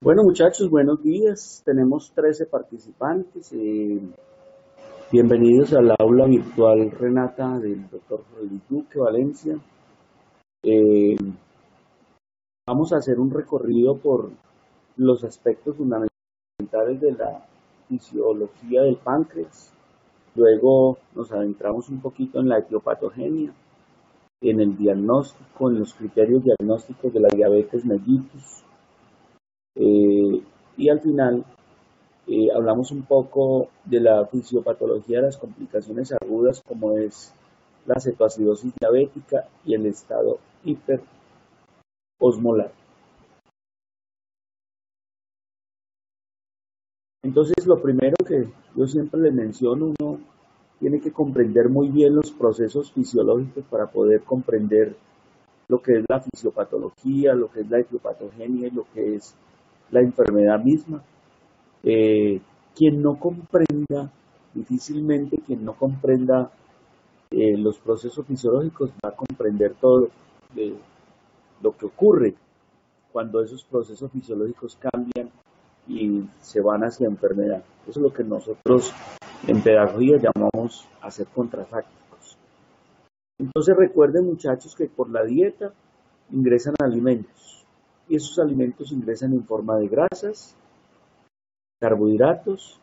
Bueno, muchachos, buenos días. Tenemos 13 participantes. Bienvenidos al aula virtual Renata del doctor Luis Duque Valencia. Eh, Vamos a hacer un recorrido por los aspectos fundamentales de la fisiología del páncreas. Luego nos adentramos un poquito en la etiopatogenia, en el diagnóstico, en los criterios diagnósticos de la diabetes mellitus. Y al final hablamos un poco de la fisiopatología de las complicaciones agudas como es la cetoacidosis diabética y el estado hiperosmolar. Entonces, lo primero que yo siempre le menciono, uno tiene que comprender muy bien los procesos fisiológicos para poder comprender lo que es la fisiopatología, lo que es la etiopatogenia y lo que es la enfermedad misma. Quien no comprenda, difícilmente quien no comprenda los procesos fisiológicos va a comprender todo lo que ocurre cuando esos procesos fisiológicos cambian y se van hacia enfermedad. Eso es lo que nosotros en pedagogía llamamos hacer contrafácticos. Entonces recuerden, muchachos, que por la dieta ingresan alimentos y esos alimentos ingresan en forma de grasas, carbohidratos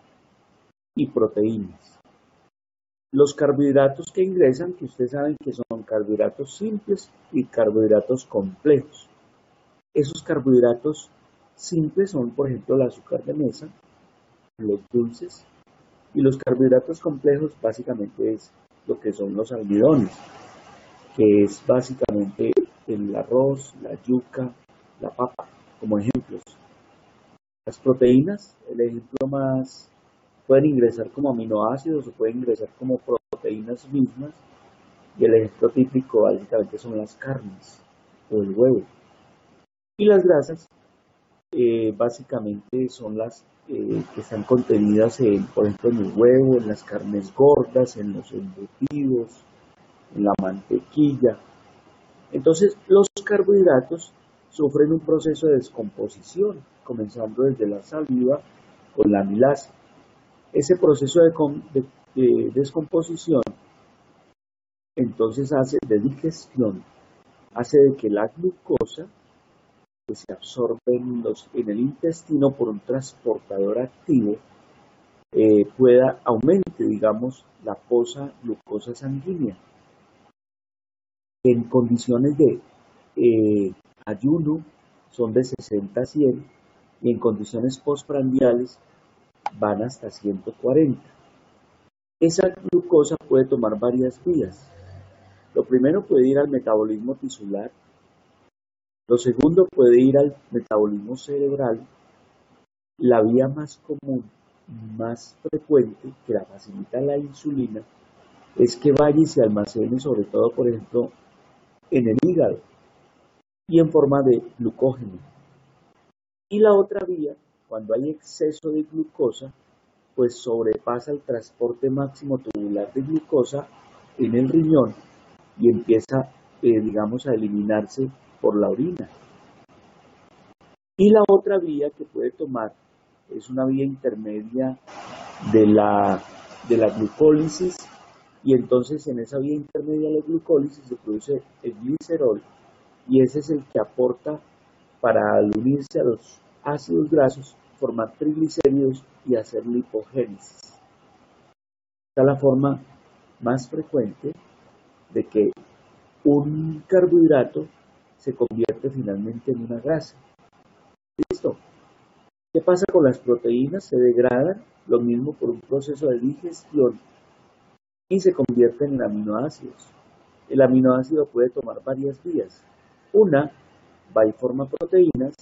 y proteínas. Los carbohidratos que ingresan, que ustedes saben que son carbohidratos simples y carbohidratos complejos. Esos carbohidratos simples son, por ejemplo, el azúcar de mesa, los dulces, y los carbohidratos complejos básicamente es lo que son los almidones, que es básicamente el arroz, la yuca, la papa, como ejemplos. Las proteínas, el ejemplo más, pueden ingresar como aminoácidos o pueden ingresar como proteínas mismas, y el ejemplo típico básicamente son las carnes o el huevo. Y las grasas básicamente son las que están contenidas por ejemplo, en el huevo, en las carnes gordas, en los embutidos, en la mantequilla. Entonces, los carbohidratos sufren un proceso de descomposición, comenzando desde la saliva con la amilasa. Ese proceso de descomposición entonces hace de digestión, hace de que la glucosa que se absorbe en el intestino por un transportador activo aumente, digamos, la fosa glucosa sanguínea. En condiciones de ayuno son de 60 a 100 y en condiciones postprandiales van hasta 140. Esa glucosa puede tomar varias vías. Lo primero puede ir al metabolismo tisular, lo segundo puede ir al metabolismo cerebral. La vía más común, más frecuente, que la facilita la insulina, es que vaya y se almacene, sobre todo, por ejemplo, en el hígado y en forma de glucógeno. Y la otra vía, cuando hay exceso de glucosa, pues sobrepasa el transporte máximo tubular de glucosa en el riñón y empieza, digamos, a eliminarse por la orina. Y la otra vía que puede tomar es una vía intermedia de la glucólisis, y entonces en esa vía intermedia de la glucólisis se produce el glicerol, y ese es el que aporta para al unirse a los ácidos grasos, formar triglicéridos y hacer lipogénesis. Esta es la forma más frecuente de que un carbohidrato se convierte finalmente en una grasa. ¿Listo? ¿Qué pasa con las proteínas? Se degradan, lo mismo por un proceso de digestión, y se convierten en aminoácidos. El aminoácido puede tomar varias vías. Una, va y forma proteínas,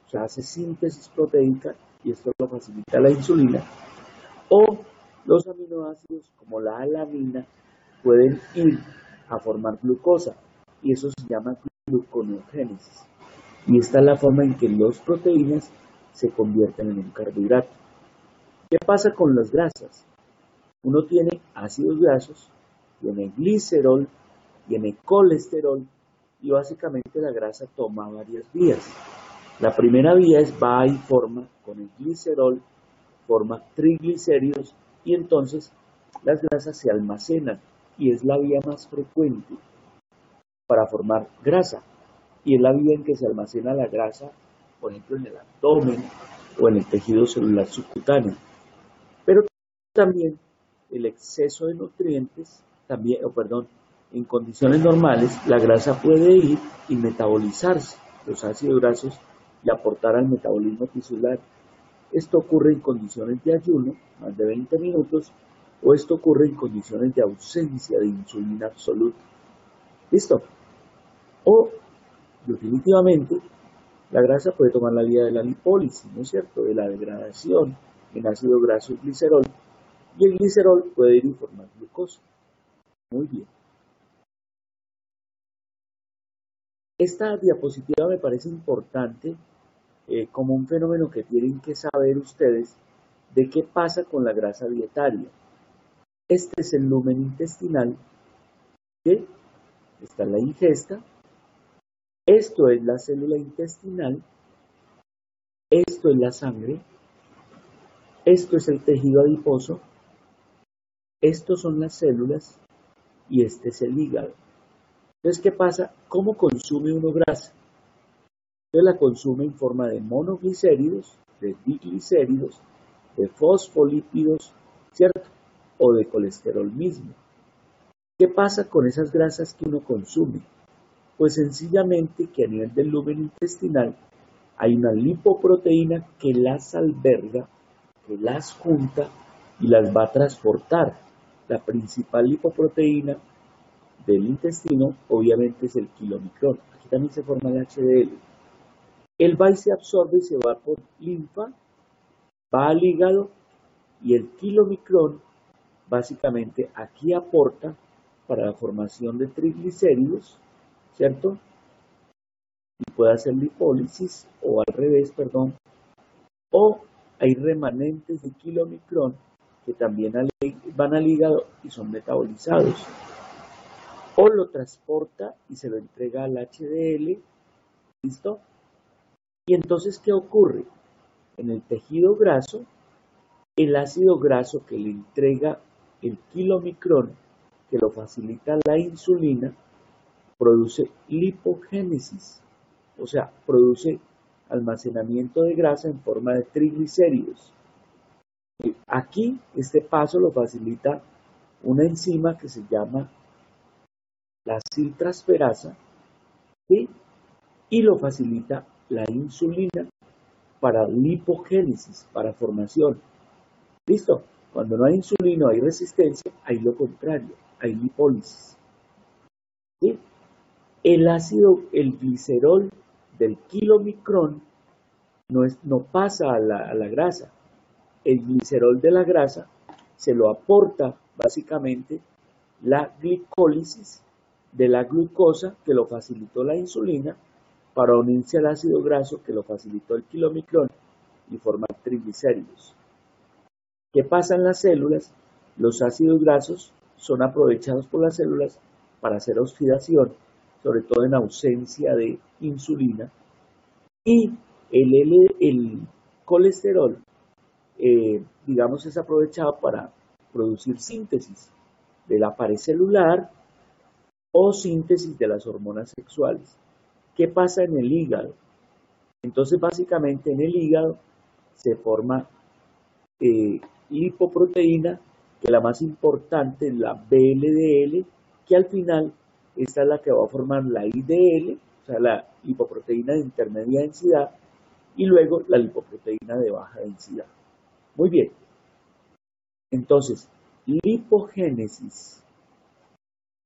o sea, hace síntesis proteica, y esto lo facilita la insulina. O los aminoácidos, como la alanina, pueden ir a formar glucosa, y eso se llama gluconeogénesis. Y esta es la forma en que las proteínas se convierten en un carbohidrato. ¿Qué pasa con las grasas? Uno tiene ácidos grasos, tiene glicerol, tiene colesterol, y básicamente la grasa toma varias vías. La primera vía va y forma con el glicerol, forma triglicéridos y entonces las grasas se almacenan y es la vía más frecuente para formar grasa y es la vía en que se almacena la grasa, por ejemplo en el abdomen o en el tejido celular subcutáneo. Pero también el exceso de nutrientes, en condiciones normales la grasa puede ir y metabolizarse los ácidos grasos y aportar al metabolismo tisular. Esto ocurre en condiciones de ayuno, más de 20 minutos, o esto ocurre en condiciones de ausencia de insulina absoluta. ¿Listo? O, definitivamente, la grasa puede tomar la vía de la lipólisis, ¿no es cierto?, de la degradación en ácido graso y glicerol, y el glicerol puede ir y formar glucosa. Muy bien. Esta diapositiva me parece importante como un fenómeno que tienen que saber ustedes de qué pasa con la grasa dietaria. Este es el lumen intestinal, que está en la ingesta. Esto es la célula intestinal. Esto es la sangre. Esto es el tejido adiposo. Estos son las células y este es el hígado. Entonces, ¿qué pasa? ¿Cómo consume uno grasa? Entonces la consume en forma de monoglicéridos, de diglicéridos, de fosfolípidos, ¿cierto? O de colesterol mismo. ¿Qué pasa con esas grasas que uno consume? Pues sencillamente que a nivel del lumen intestinal hay una lipoproteína que las alberga, que las junta y las va a transportar. La principal lipoproteína del intestino obviamente es el kilomicrón. Aquí también se forma el HDL. Él va y se absorbe y se va por linfa, va al hígado y el kilomicrón básicamente aquí aporta para la formación de triglicéridos, ¿cierto? Y puede hacer lipólisis o al revés, o hay remanentes de kilomicrón que también van al hígado y son metabolizados. O lo transporta y se lo entrega al HDL, ¿listo? Y entonces, ¿qué ocurre? En el tejido graso, el ácido graso que le entrega el kilomicrón, que lo facilita la insulina, produce lipogénesis, o sea, produce almacenamiento de grasa en forma de triglicéridos. Aquí, este paso lo facilita una enzima que se llama la aciltransferasa, ¿sí? Y lo facilita la insulina para lipogénesis, para formación. ¿Listo? Cuando no hay insulina, hay resistencia, hay lo contrario, hay lipólisis. ¿Sí? El ácido, el glicerol del kilomicrón no pasa a la grasa. El glicerol de la grasa se lo aporta básicamente la glicólisis de la glucosa que lo facilitó la insulina para unirse al ácido graso que lo facilitó el kilomicrón y formar triglicéridos. ¿Qué pasa en las células? Los ácidos grasos son aprovechados por las células para hacer oxidación, sobre todo en ausencia de insulina, y el colesterol, digamos, es aprovechado para producir síntesis de la pared celular o síntesis de las hormonas sexuales. ¿Qué pasa en el hígado? Entonces, básicamente en el hígado se forma lipoproteína, que la más importante es la VLDL, que al final esta es la que va a formar la IDL, o sea, la lipoproteína de intermedia densidad, y luego la lipoproteína de baja densidad. Muy bien. Entonces, lipogénesis.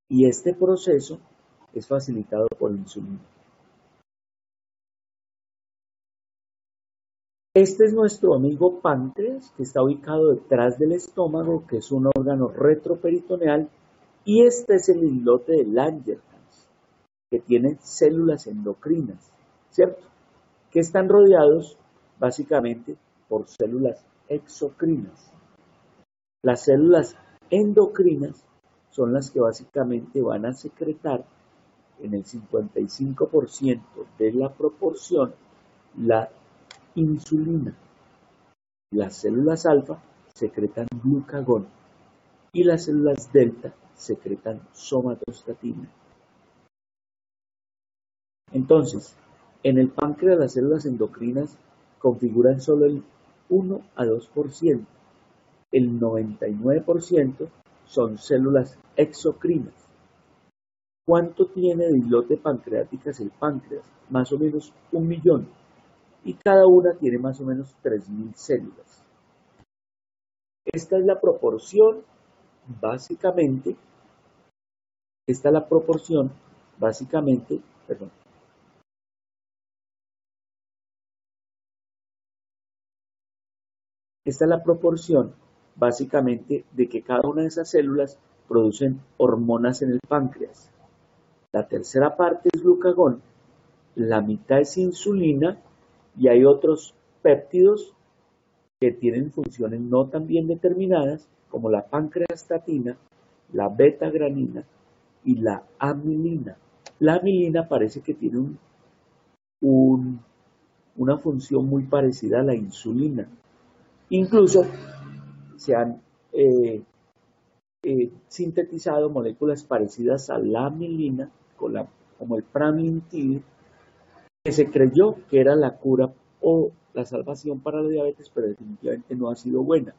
Y este proceso es facilitado por la insulina. Este es nuestro amigo páncreas, que está ubicado detrás del estómago, que es un órgano retroperitoneal, y este es el islote de Langerhans, que tiene células endocrinas, ¿cierto? Que están rodeados básicamente por células exocrinas. Las células endocrinas son las que básicamente van a secretar en el 55% de la proporción la insulina. Las células alfa secretan glucagón y las células delta secretan somatostatina. Entonces, en el páncreas las células endocrinas configuran solo el 1 a 2%. El 99% son células exocrinas. ¿Cuánto tiene de islote pancreáticas el páncreas? Más o menos 1 millón. Y cada una tiene más o menos 3.000 células. Esta es la proporción, básicamente, esta es la proporción básicamente de que cada una de esas células producen hormonas en el páncreas. La tercera parte es glucagón, la mitad es insulina y hay otros péptidos que tienen funciones no tan bien determinadas como la pancreastatina, la beta-granina y la amilina. La amilina parece que tiene una función muy parecida a la insulina. Incluso se han sintetizado moléculas parecidas a la amilina, como el pramlintide, que se creyó que era la cura o la salvación para la diabetes, pero definitivamente no ha sido buena.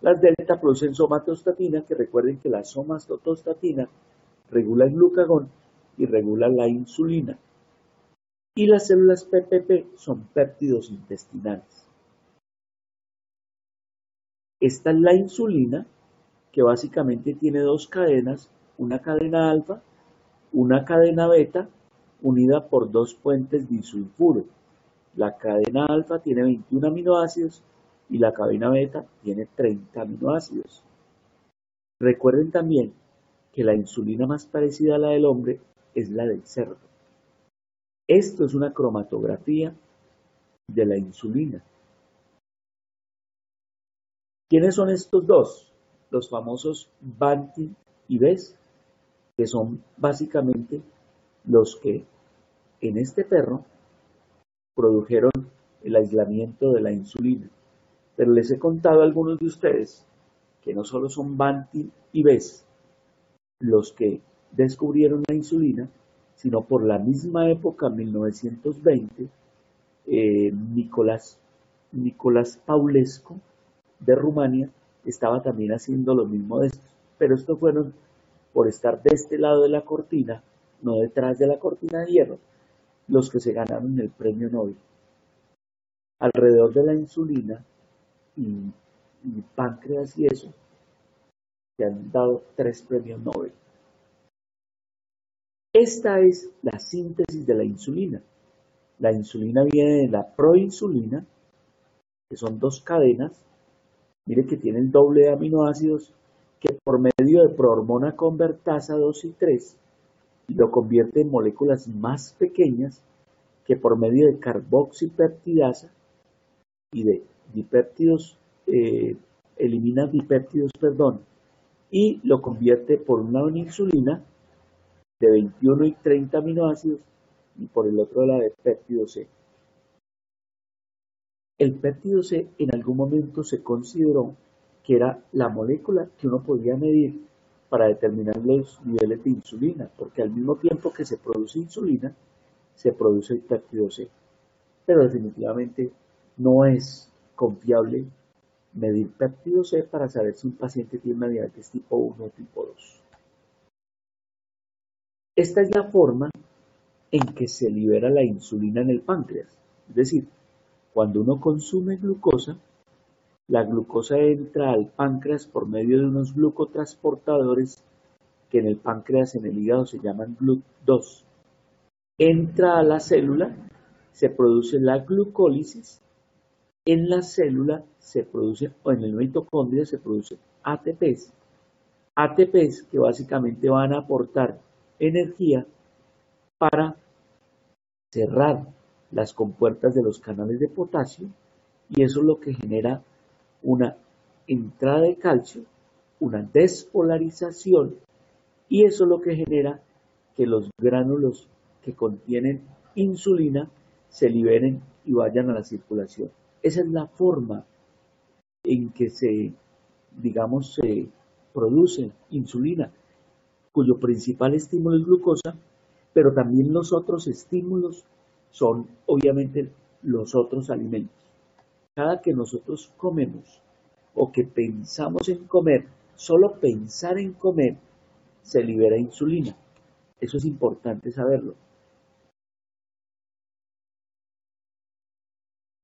Las delta producen somatostatina, que recuerden que la somatostatina regula el glucagón y regula la insulina. Y las células PPP son péptidos intestinales. Esta es la insulina, que básicamente tiene dos cadenas, una cadena alfa, una cadena beta, unida por dos puentes disulfuro. La cadena alfa tiene 21 aminoácidos y la cadena beta tiene 30 aminoácidos. Recuerden también que la insulina más parecida a la del hombre es la del cerdo. Esto es una cromatografía de la insulina. ¿Quiénes son estos dos? Los famosos Banting y Bess, que son básicamente los que en este perro produjeron el aislamiento de la insulina. Pero les he contado a algunos de ustedes que no solo son Banting y Bess los que descubrieron la insulina, sino por la misma época, 1920, Nicolás Paulescu de Rumania estaba también haciendo lo mismo de estos. Pero estos fueron por estar de este lado de la cortina, no detrás de la cortina de hierro, los que se ganaron el premio Nobel. Alrededor de la insulina y páncreas y eso, se han dado 3 premios Nobel. Esta es la síntesis de la insulina. La insulina viene de la proinsulina, que son 2 cadenas. Mire que tienen doble de aminoácidos que por medio de prohormona convertasa 2 y 3 lo convierte en moléculas más pequeñas que por medio de carboxipeptidasa y de dipéptidos, elimina dipéptidos, y lo convierte por un lado en insulina de 21 y 30 aminoácidos y por el otro la de péptido C. El péptido C en algún momento se consideró que era la molécula que uno podía medir para determinar los niveles de insulina, porque al mismo tiempo que se produce insulina, se produce el péptido C. Pero definitivamente no es confiable medir péptido C para saber si un paciente tiene una diabetes tipo 1 o tipo 2. Esta es la forma en que se libera la insulina en el páncreas. Es decir, cuando uno consume glucosa, la glucosa entra al páncreas por medio de unos glucotransportadores que en el páncreas, en el hígado, se llaman GLUT2. Entra a la célula, se produce la glucólisis, en la célula se produce, o en el mitocondria se produce ATPs. ATPs que básicamente van a aportar energía para cerrar las compuertas de los canales de potasio, y eso es lo que genera una entrada de calcio, una despolarización, y eso es lo que genera que los gránulos que contienen insulina se liberen y vayan a la circulación. Esa es la forma en que se produce insulina, cuyo principal estímulo es glucosa, pero también los otros estímulos son obviamente los otros alimentos. Cada que nosotros comemos o que pensamos en comer, solo pensar en comer, se libera insulina. Eso es importante saberlo.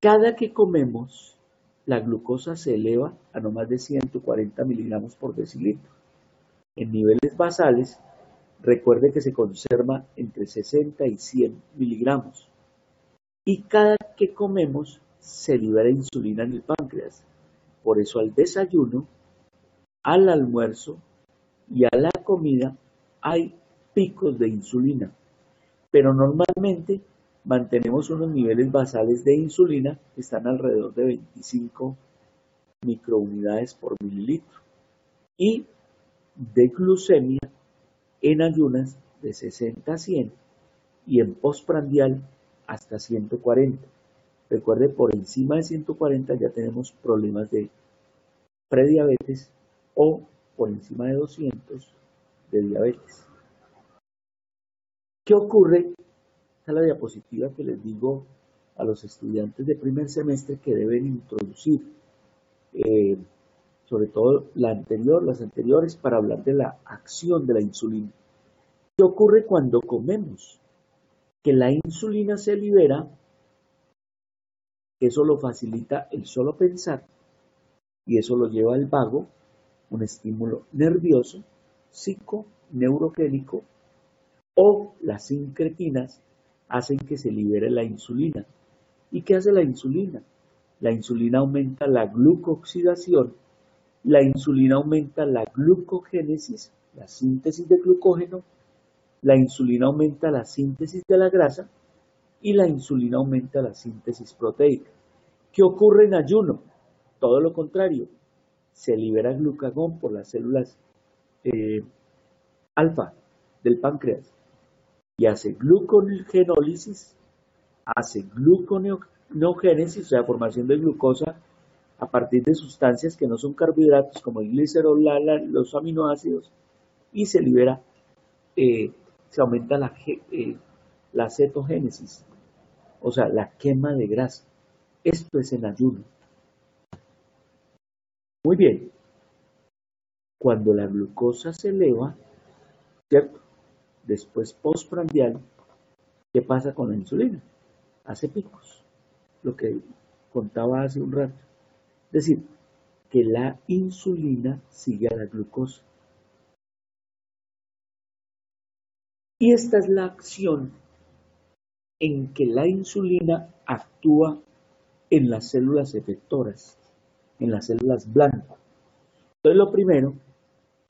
Cada que comemos, la glucosa se eleva a no más de 140 miligramos por decilitro. En niveles basales, recuerde que se conserva entre 60 y 100 miligramos. Y cada que comemos, se libera insulina en el páncreas. Por eso al desayuno, al almuerzo y a la comida hay picos de insulina. Pero normalmente mantenemos unos niveles basales de insulina que están alrededor de 25 microunidades por mililitro y de glucemia en ayunas de 60 a 100 y en postprandial hasta 140. Recuerde, por encima de 140 ya tenemos problemas de prediabetes o por encima de 200 de diabetes. ¿Qué ocurre? Esta es la diapositiva que les digo a los estudiantes de primer semestre que deben introducir, sobre todo las anteriores, para hablar de la acción de la insulina. ¿Qué ocurre cuando comemos? Que la insulina se libera, eso lo facilita el solo pensar, y eso lo lleva al vago, un estímulo nervioso, psiconeurogénico, o las sincretinas hacen que se libere la insulina. ¿Y qué hace la insulina? La insulina aumenta la glucooxidación, la insulina aumenta la glucogénesis, la síntesis de glucógeno, la insulina aumenta la síntesis de la grasa y la insulina aumenta la síntesis proteica. ¿Qué ocurre en ayuno? Todo lo contrario, se libera glucagón por las células alfa del páncreas y hace glucogenólisis, hace gluconeogénesis, o sea, formación de glucosa a partir de sustancias que no son carbohidratos como el glicerol, los aminoácidos, y se libera, se aumenta la cetogénesis, o sea, la quema de grasa. Esto es en ayuno. Muy bien, cuando la glucosa se eleva, ¿cierto? Después postprandial, ¿qué pasa con la insulina? Hace picos, lo que contaba hace un rato. Es decir, que la insulina sigue a la glucosa. Y esta es la acción en que la insulina actúa en las células efectoras, en las células blanco. Entonces, lo primero,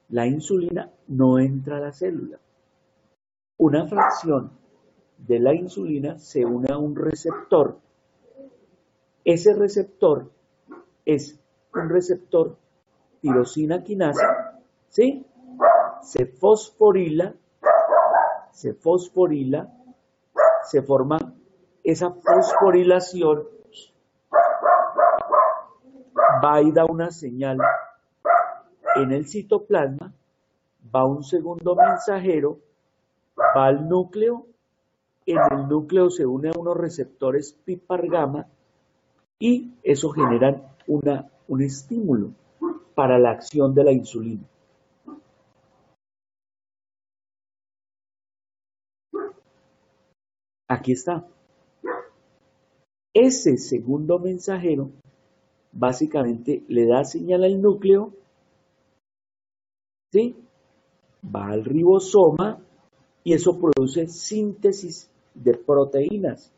la insulina no entra a la célula. Una fracción de la insulina se une a un receptor. Ese receptor es un receptor tirosina quinasa, ¿sí? Se fosforila, se forma esa fosforilación, va y da una señal en el citoplasma, va un segundo mensajero, va al núcleo, en el núcleo se une a unos receptores PIPAR gamma y eso genera un estímulo para la acción de la insulina. Aquí está. Ese segundo mensajero básicamente le da señal al núcleo, ¿sí? Va al ribosoma y eso produce síntesis de proteínas,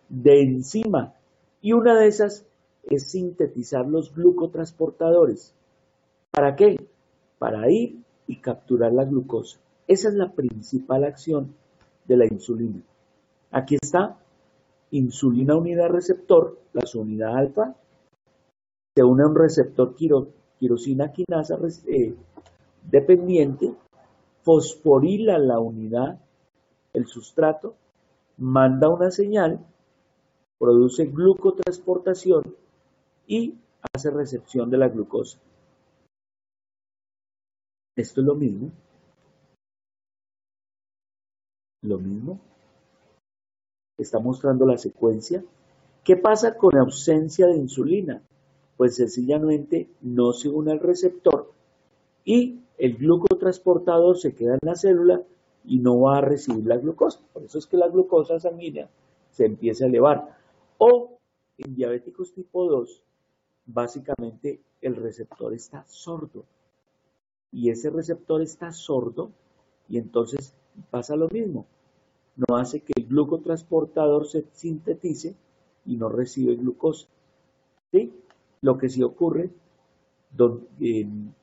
de enzima, y una de esas es sintetizar los glucotransportadores. ¿Para qué? Para ir y capturar la glucosa. Esa es la principal acción de la insulina. Aquí está, insulina unida receptor, la subunidad alfa, se une a un receptor tirosina quinasa dependiente, fosforila la unidad, el sustrato, manda una señal, produce glucotransportación y hace recepción de la glucosa. Esto es lo mismo. Lo mismo. Está mostrando la secuencia. ¿Qué pasa con ausencia de insulina? Pues sencillamente no se une al receptor y el glucotransportador se queda en la célula y no va a recibir la glucosa. Por eso es que la glucosa sanguínea se empieza a elevar. O en diabéticos tipo 2, básicamente el receptor está sordo. Y ese receptor está sordo y entonces pasa lo mismo. No hace que el glucotransportador se sintetice y no recibe glucosa. ¿Sí? Lo que sí ocurre en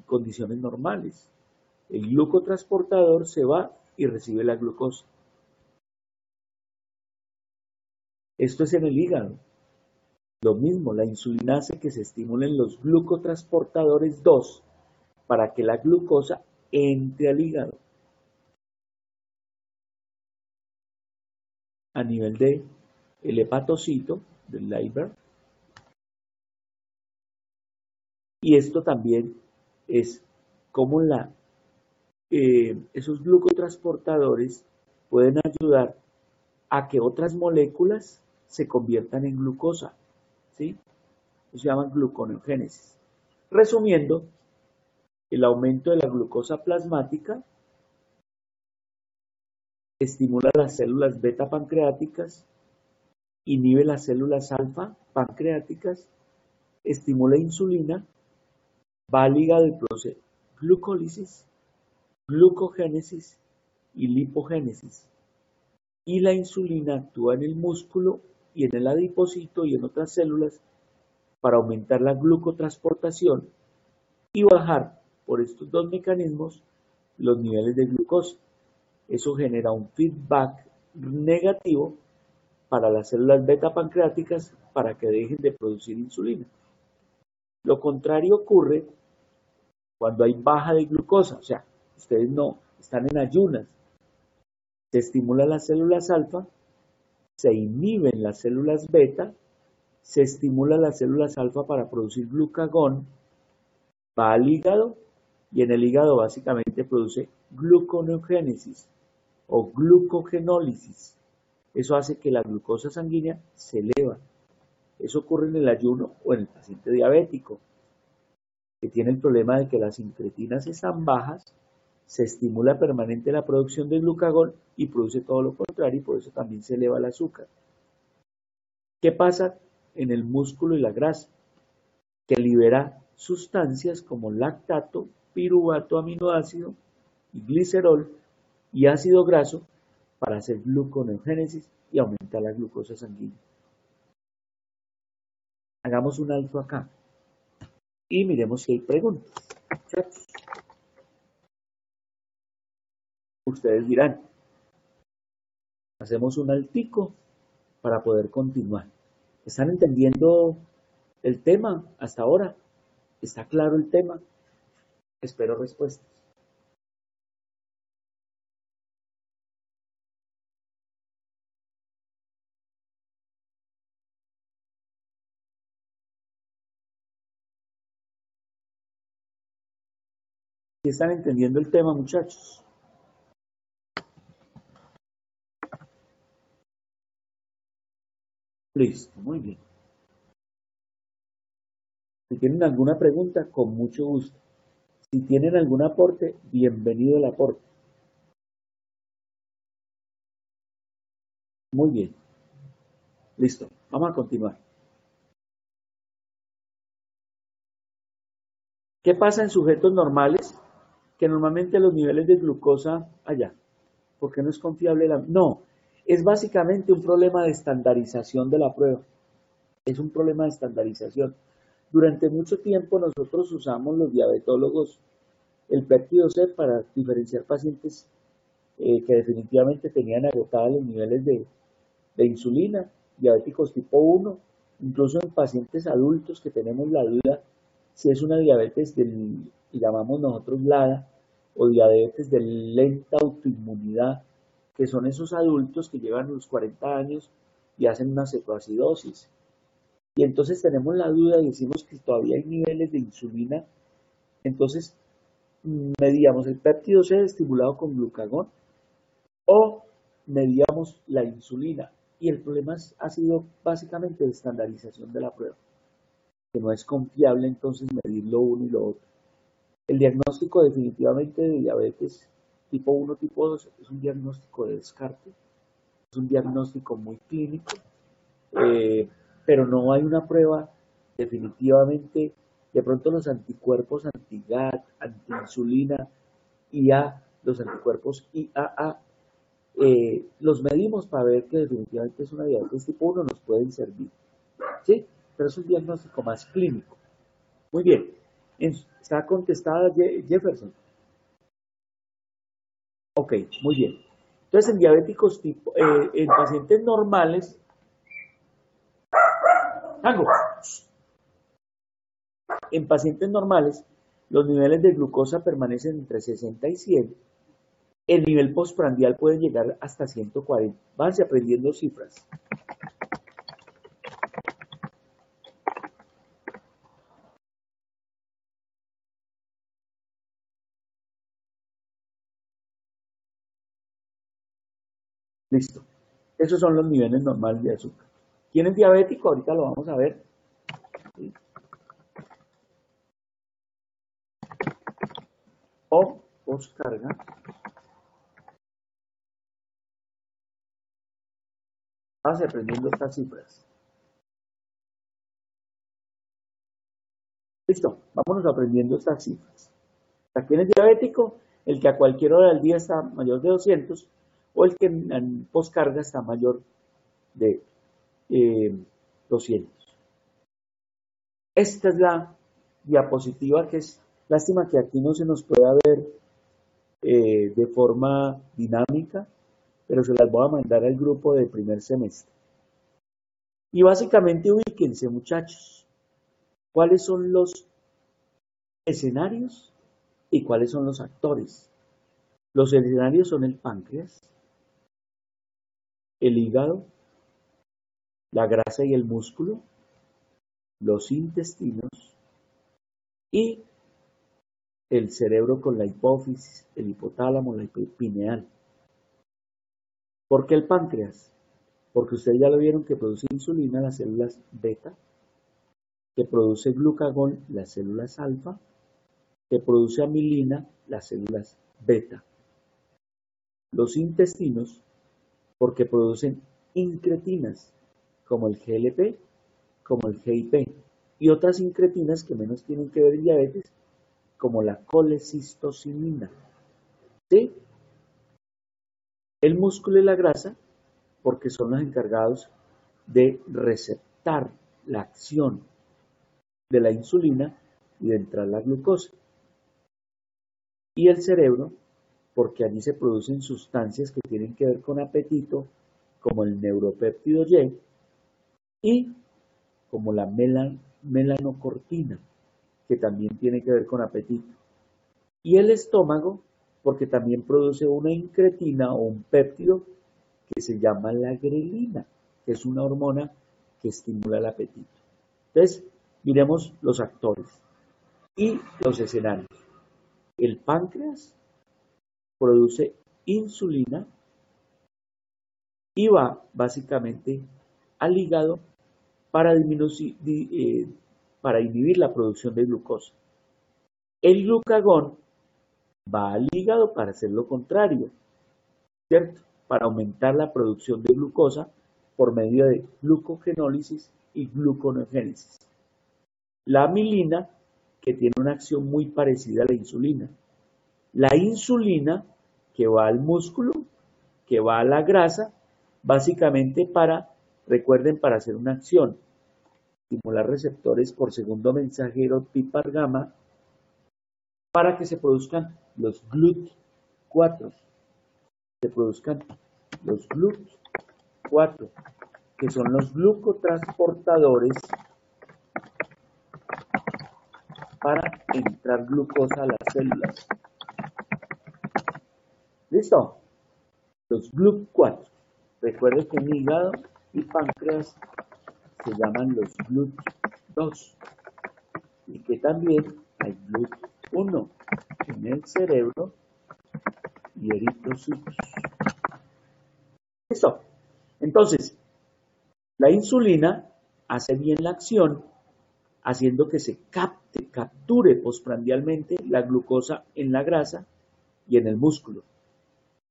condiciones normales. El glucotransportador se va y recibe la glucosa. Esto es en el hígado. Lo mismo, la insulina hace que se estimulen los glucotransportadores 2 para que la glucosa entre al hígado. A nivel de el hepatocito, del liver. Y esto también es como esos glucotransportadores pueden ayudar a que otras moléculas se conviertan en glucosa, ¿sí? Eso se llama gluconeogénesis. Resumiendo, el aumento de la glucosa plasmática estimula las células beta pancreáticas, inhibe las células alfa pancreáticas, estimula insulina, va al hígado y produce glucólisis, glucogénesis y lipogénesis. Y la insulina actúa en el músculo y en el adipocito y en otras células para aumentar la glucotransportación y bajar por estos dos mecanismos los niveles de glucosa. Eso genera un feedback negativo para las células beta pancreáticas para que dejen de producir insulina. Lo contrario ocurre cuando hay baja de glucosa, o sea, ustedes no están en ayunas, se estimulan las células alfa, se inhiben las células beta, se estimulan las células alfa para producir glucagón, va al hígado y en el hígado básicamente produce gluconeogénesis o glucogenólisis. Eso hace que la glucosa sanguínea se eleva. Eso ocurre en el ayuno o en el paciente diabético, que tiene el problema de que las incretinas están bajas, se estimula permanente la producción de glucagón y produce todo lo contrario y por eso también se eleva el azúcar. ¿Qué pasa en el músculo y la grasa? Que libera sustancias como lactato, piruvato, aminoácido y glicerol y ácido graso para hacer gluconeogénesis y aumentar la glucosa sanguínea. Hagamos un alto acá y miremos si hay preguntas. Ustedes dirán, hacemos un altico para poder continuar. ¿Están entendiendo el tema hasta ahora? ¿Está claro el tema? Espero respuestas. ¿Sí están entendiendo el tema, muchachos? Listo, muy bien. Si tienen alguna pregunta, con mucho gusto. Si tienen algún aporte, bienvenido el aporte. Muy bien. Listo, vamos a continuar. ¿Qué pasa en sujetos normales? Que normalmente los niveles de glucosa allá. ¿Por qué no es confiable la? No, es básicamente un problema de estandarización de la prueba. Es un problema de estandarización. Durante mucho tiempo nosotros usamos los diabetólogos el péptido C para diferenciar pacientes que definitivamente tenían agotados los niveles de insulina, diabéticos tipo 1, incluso en pacientes adultos que tenemos la duda si es una diabetes del, que llamamos nosotros LADA, o diabetes de lenta autoinmunidad, que son esos adultos que llevan los 40 años y hacen una cetoacidosis. Y entonces tenemos la duda y decimos que todavía hay niveles de insulina. Entonces medíamos el péptido C estimulado con glucagón o medíamos la insulina. Y el problema ha sido básicamente la estandarización de la prueba, que no es confiable entonces medir lo uno y lo otro. El diagnóstico definitivamente de diabetes tipo 1, tipo 2 es un diagnóstico de descarte, es un diagnóstico muy clínico, pero no hay una prueba definitivamente. De pronto los anticuerpos anti-GAT, anti-insulina, IA, los anticuerpos IAA, los medimos para ver que definitivamente es una diabetes tipo 1, nos pueden servir, ¿sí? Pero es un diagnóstico más clínico. Muy bien, está contestada Jefferson. Ok, muy bien. Entonces en diabéticos tipo, en pacientes normales, en pacientes normales, los niveles de glucosa permanecen entre 60 y 100. El nivel postprandial puede llegar hasta 140. Váyanse aprendiendo cifras. Listo. Esos son los niveles normales de azúcar. ¿Quién es diabético? Ahorita lo vamos a ver. ¿Sí? O postcarga. Váyanse aprendiendo estas cifras. Listo. Vámonos aprendiendo estas cifras. ¿Quién es diabético? El que a cualquier hora del día está mayor de 200 o el que en postcarga está mayor de 200. Esta es la diapositiva, que es lástima que aquí no se nos pueda ver de forma dinámica, pero se las voy a mandar al grupo de primer semestre. Y básicamente ubíquense, muchachos, cuáles son los escenarios y cuáles son los actores. Los escenarios son el páncreas, el hígado, la grasa y el músculo, los intestinos y el cerebro con la hipófisis, el hipotálamo, la pineal. ¿Por qué el páncreas? Porque ustedes ya lo vieron que produce insulina las células beta, que produce glucagón las células alfa, que produce amilina las células beta. Los intestinos, porque producen incretinas, como el GLP, como el GIP, y otras incretinas que menos tienen que ver en diabetes, como la colecistocinina. ¿Sí? El músculo y la grasa, porque son los encargados de receptar la acción de la insulina y de entrar la glucosa. Y el cerebro, porque allí se producen sustancias que tienen que ver con apetito, como el neuropéptido y como la melanocortina, que también tiene que ver con apetito. Y el estómago, porque también produce una incretina o un péptido que se llama la grelina, que es una hormona que estimula el apetito. Entonces, miremos los actores y los escenarios. El páncreas produce insulina y va básicamente al hígado para inhibir la producción de glucosa. El glucagón va al hígado para hacer lo contrario, ¿cierto? Para aumentar la producción de glucosa por medio de glucogenólisis y gluconeogénesis. La amilina, que tiene una acción muy parecida a la insulina. La insulina, que va al músculo, que va a la grasa, básicamente recuerden, para hacer una acción, estimular receptores por segundo mensajero PIPAR gamma, para que se produzcan los GLUT4, que son los glucotransportadores para entrar glucosa a las células. ¿Listo? Los GLUT4. Recuerden que en el hígado y páncreas se llaman los GLUT2 y que también hay GLUT1 en el cerebro y eritrocitos. Listo. Entonces, la insulina hace bien la acción haciendo que se capture postprandialmente la glucosa en la grasa y en el músculo.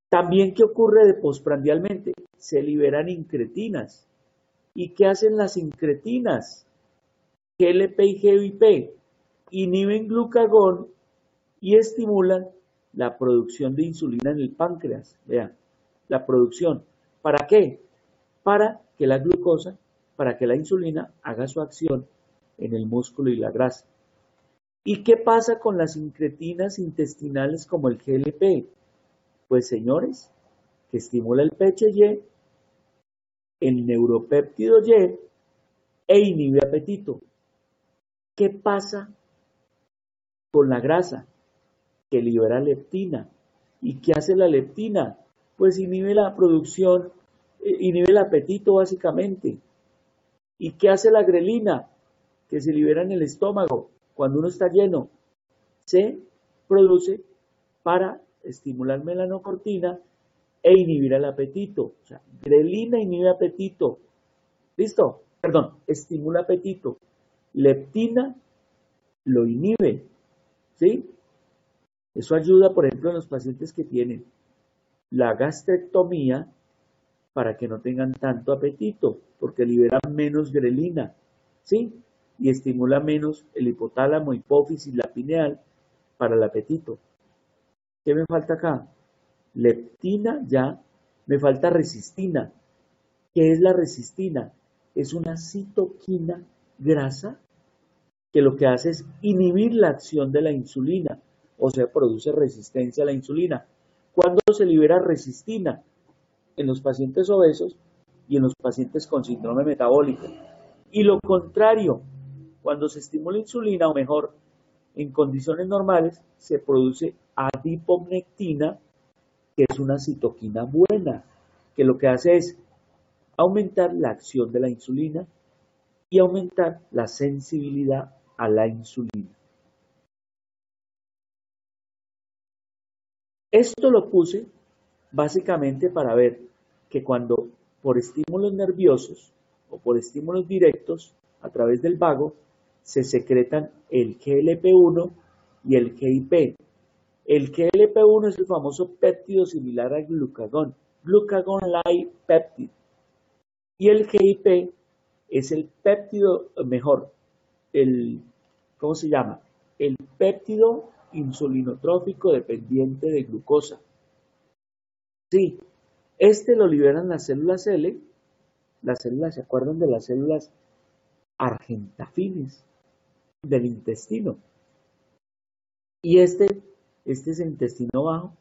También, ¿qué ocurre de postprandialmente? Se liberan incretinas. ¿Y qué hacen las incretinas? GLP y GIP inhiben glucagón y estimulan la producción de insulina en el páncreas. Vean, la producción. ¿Para qué? Para que la glucosa, para que la insulina haga su acción en el músculo y la grasa. ¿Y qué pasa con las incretinas intestinales como el GLP? Pues señores, que estimula el PHY, el neuropéptido Y e inhibe apetito. ¿Qué pasa con la grasa? Que libera leptina. ¿Y qué hace la leptina? Pues inhibe la producción, inhibe el apetito básicamente. ¿Y qué hace la grelina? Que se libera en el estómago cuando uno está lleno. Se produce para estimular melanocortina e inhibir el apetito. O sea, grelina inhibe apetito. ¿Listo? Perdón, estimula apetito. Leptina lo inhibe. ¿Sí? Eso ayuda, por ejemplo, en los pacientes que tienen la gastrectomía para que no tengan tanto apetito, porque liberan menos grelina, ¿sí? Y estimula menos el hipotálamo, hipófisis, la pineal para el apetito. ¿Qué me falta acá? Leptina ya, me falta resistina. ¿Qué es la resistina? Es una citoquina grasa que lo que hace es inhibir la acción de la insulina, o sea, produce resistencia a la insulina. ¿Cuándo se libera resistina? En los pacientes obesos y en los pacientes con síndrome metabólico. Y lo contrario, cuando se estimula insulina, o mejor, en condiciones normales, se produce adiponectina, que es una citoquina buena, que lo que hace es aumentar la acción de la insulina y aumentar la sensibilidad a la insulina. Esto lo puse básicamente para ver que cuando por estímulos nerviosos o por estímulos directos a través del vago se secretan el GLP-1 y el GIP. El GLP-1 es el famoso péptido similar al glucagón, glucagon-like peptide. Y el GIP es el péptido, mejor, ¿cómo se llama? El péptido insulinotrófico dependiente de glucosa. Sí, este lo liberan las células L, las células, ¿se acuerdan de las células argentafines del intestino? Y este es el intestino bajo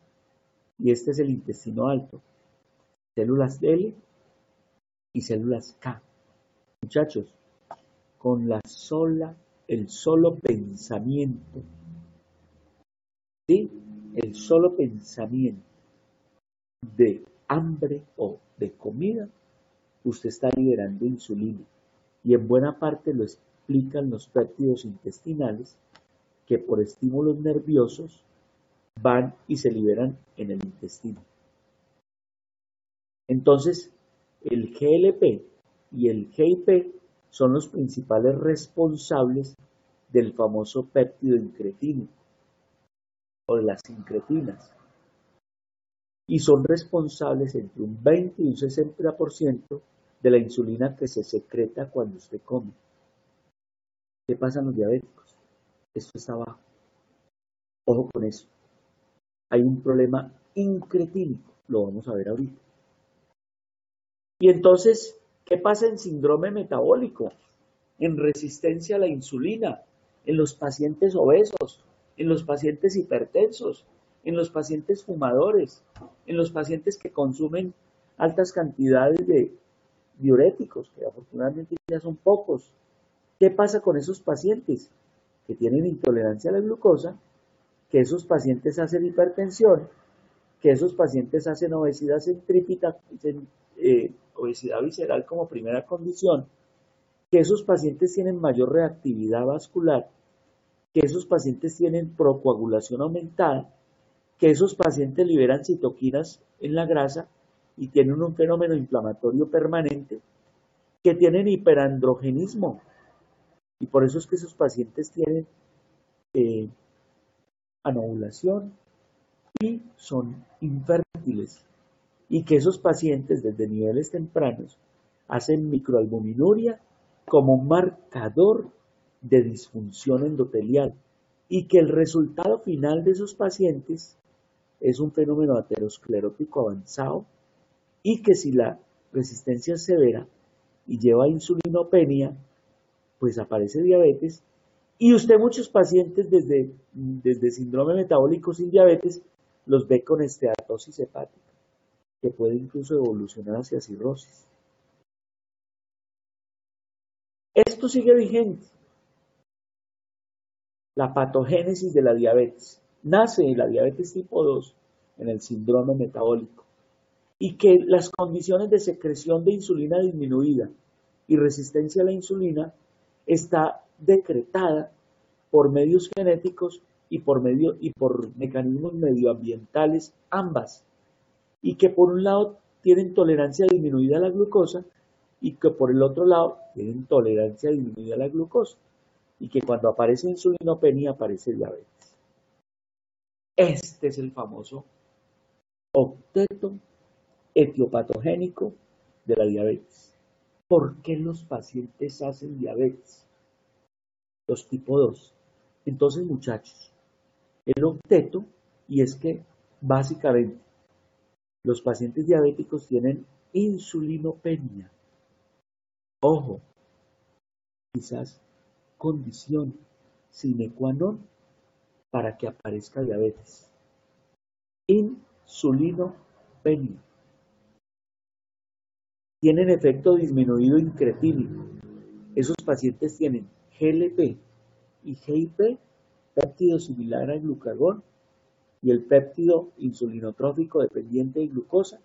y este es el intestino alto. Células L y células K. Muchachos, con el solo pensamiento, ¿sí? El solo pensamiento de hambre o de comida, usted está liberando insulina. Y en buena parte lo explican los péptidos intestinales que por estímulos nerviosos van y se liberan en el intestino. Entonces, el GLP y el GIP son los principales responsables del famoso péptido incretínico o de las incretinas. Y son responsables entre un 20 y un 60% de la insulina que se secreta cuando usted come. ¿Qué pasa en los diabéticos? Esto está abajo. Ojo con eso. Hay un problema incretínico, lo vamos a ver ahorita. Y entonces, ¿qué pasa en síndrome metabólico? En resistencia a la insulina, en los pacientes obesos, en los pacientes hipertensos, en los pacientes fumadores, en los pacientes que consumen altas cantidades de diuréticos, que afortunadamente ya son pocos. ¿Qué pasa con esos pacientes que tienen intolerancia a la glucosa? Que esos pacientes hacen hipertensión, que esos pacientes hacen obesidad centrípeta, obesidad visceral como primera condición, que esos pacientes tienen mayor reactividad vascular, que esos pacientes tienen procoagulación aumentada, que esos pacientes liberan citoquinas en la grasa y tienen un fenómeno inflamatorio permanente, que tienen hiperandrogenismo. Y por eso es que esos pacientes tienen anovulación y son infértiles. Y que esos pacientes desde niveles tempranos hacen microalbuminuria como un marcador de disfunción endotelial. Y que el resultado final de esos pacientes es un fenómeno aterosclerótico avanzado y que si la resistencia es severa y lleva a insulinopenia, pues aparece diabetes. Y usted muchos pacientes desde síndrome metabólico sin diabetes los ve con esteatosis hepática, que puede incluso evolucionar hacia cirrosis. Esto sigue vigente. La patogénesis de la diabetes. Nace la diabetes tipo 2 en el síndrome metabólico y que las condiciones de secreción de insulina disminuida y resistencia a la insulina está decretada por medios genéticos y por mecanismos medioambientales ambas, y que por un lado tienen tolerancia disminuida a la glucosa y que por el otro lado tienen tolerancia disminuida a la glucosa, y que cuando aparece insulinopenia aparece diabetes. Este es el famoso octeto etiopatogénico de la diabetes. ¿Por qué los pacientes hacen diabetes? Los tipo 2. Entonces, muchachos, el octeto, y es que básicamente los pacientes diabéticos tienen insulinopenia. Ojo, quizás condición sine qua non para que aparezca diabetes. Insulinopenia. Tienen efecto disminuido incretínico. Esos pacientes tienen GLP y GIP, péptido similar al glucagón, y el péptido insulinotrófico dependiente de glucosa,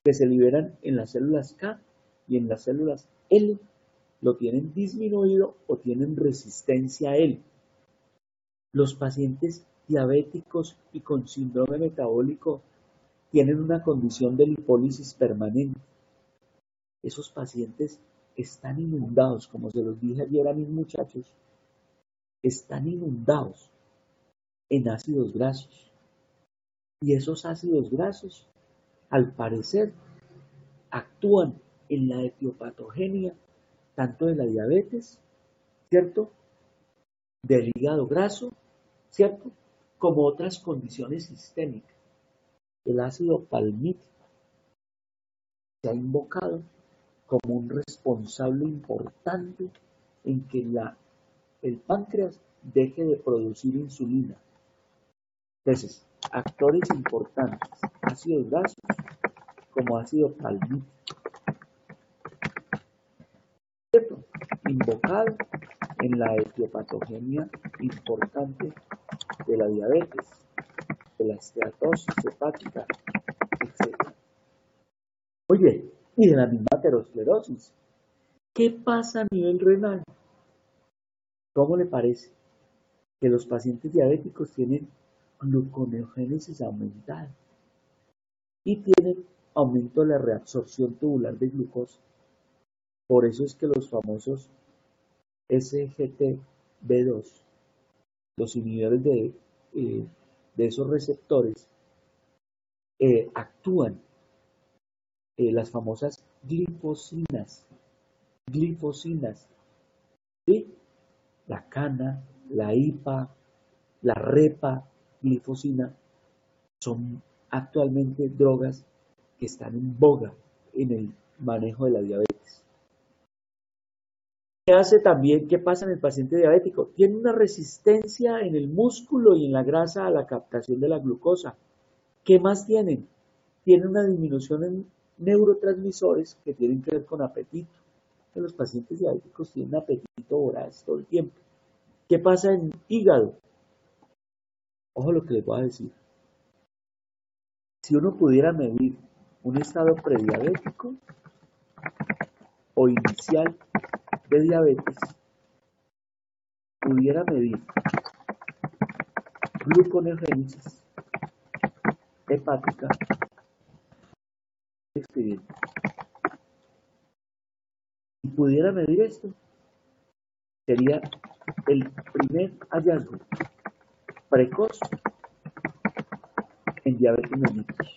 que se liberan en las células K y en las células L, lo tienen disminuido o tienen resistencia a él. Los pacientes diabéticos y con síndrome metabólico tienen una condición de lipólisis permanente. Esos pacientes están inundados, como se los dije ayer a mis muchachos, están inundados en ácidos grasos. Y esos ácidos grasos, al parecer, actúan en la etiopatogenia tanto de la diabetes, ¿cierto?, del hígado graso, ¿cierto?, como otras condiciones sistémicas. El ácido palmítico se ha invocado como un responsable importante en que el páncreas deje de producir insulina. Entonces, actores importantes, ácidos grasos como ácido palmítico, ¿cierto?, invocado en la etiopatogenia importante de la diabetes, de la esteatosis hepática, etc. Oye, y de la misma aterosclerosis. ¿Qué pasa a nivel renal? ¿Cómo le parece que los pacientes diabéticos tienen gluconeogénesis aumentada y tienen aumento de la reabsorción tubular de glucosa? Por eso es que los famosos SGT-B2, los inhibidores de esos receptores, actúan las famosas glifosinas, ¿sí? La cana, la IPA, la repa, glifosina, son actualmente drogas que están en boga en el manejo de la diabetes. ¿Qué hace también? ¿Qué pasa en el paciente diabético? Tiene una resistencia en el músculo y en la grasa a la captación de la glucosa. ¿Qué más tienen? Tienen una disminución en neurotransmisores que tienen que ver con apetito. Que los pacientes diabéticos tienen apetito voraz todo el tiempo. ¿Qué pasa en hígado? Ojo lo que les voy a decir. Si uno pudiera medir un estado prediabético, o inicial de diabetes pudiera medir gluconeogénesis hepática expediente y pudiera medir esto, sería el primer hallazgo precoz en diabetes mellitus,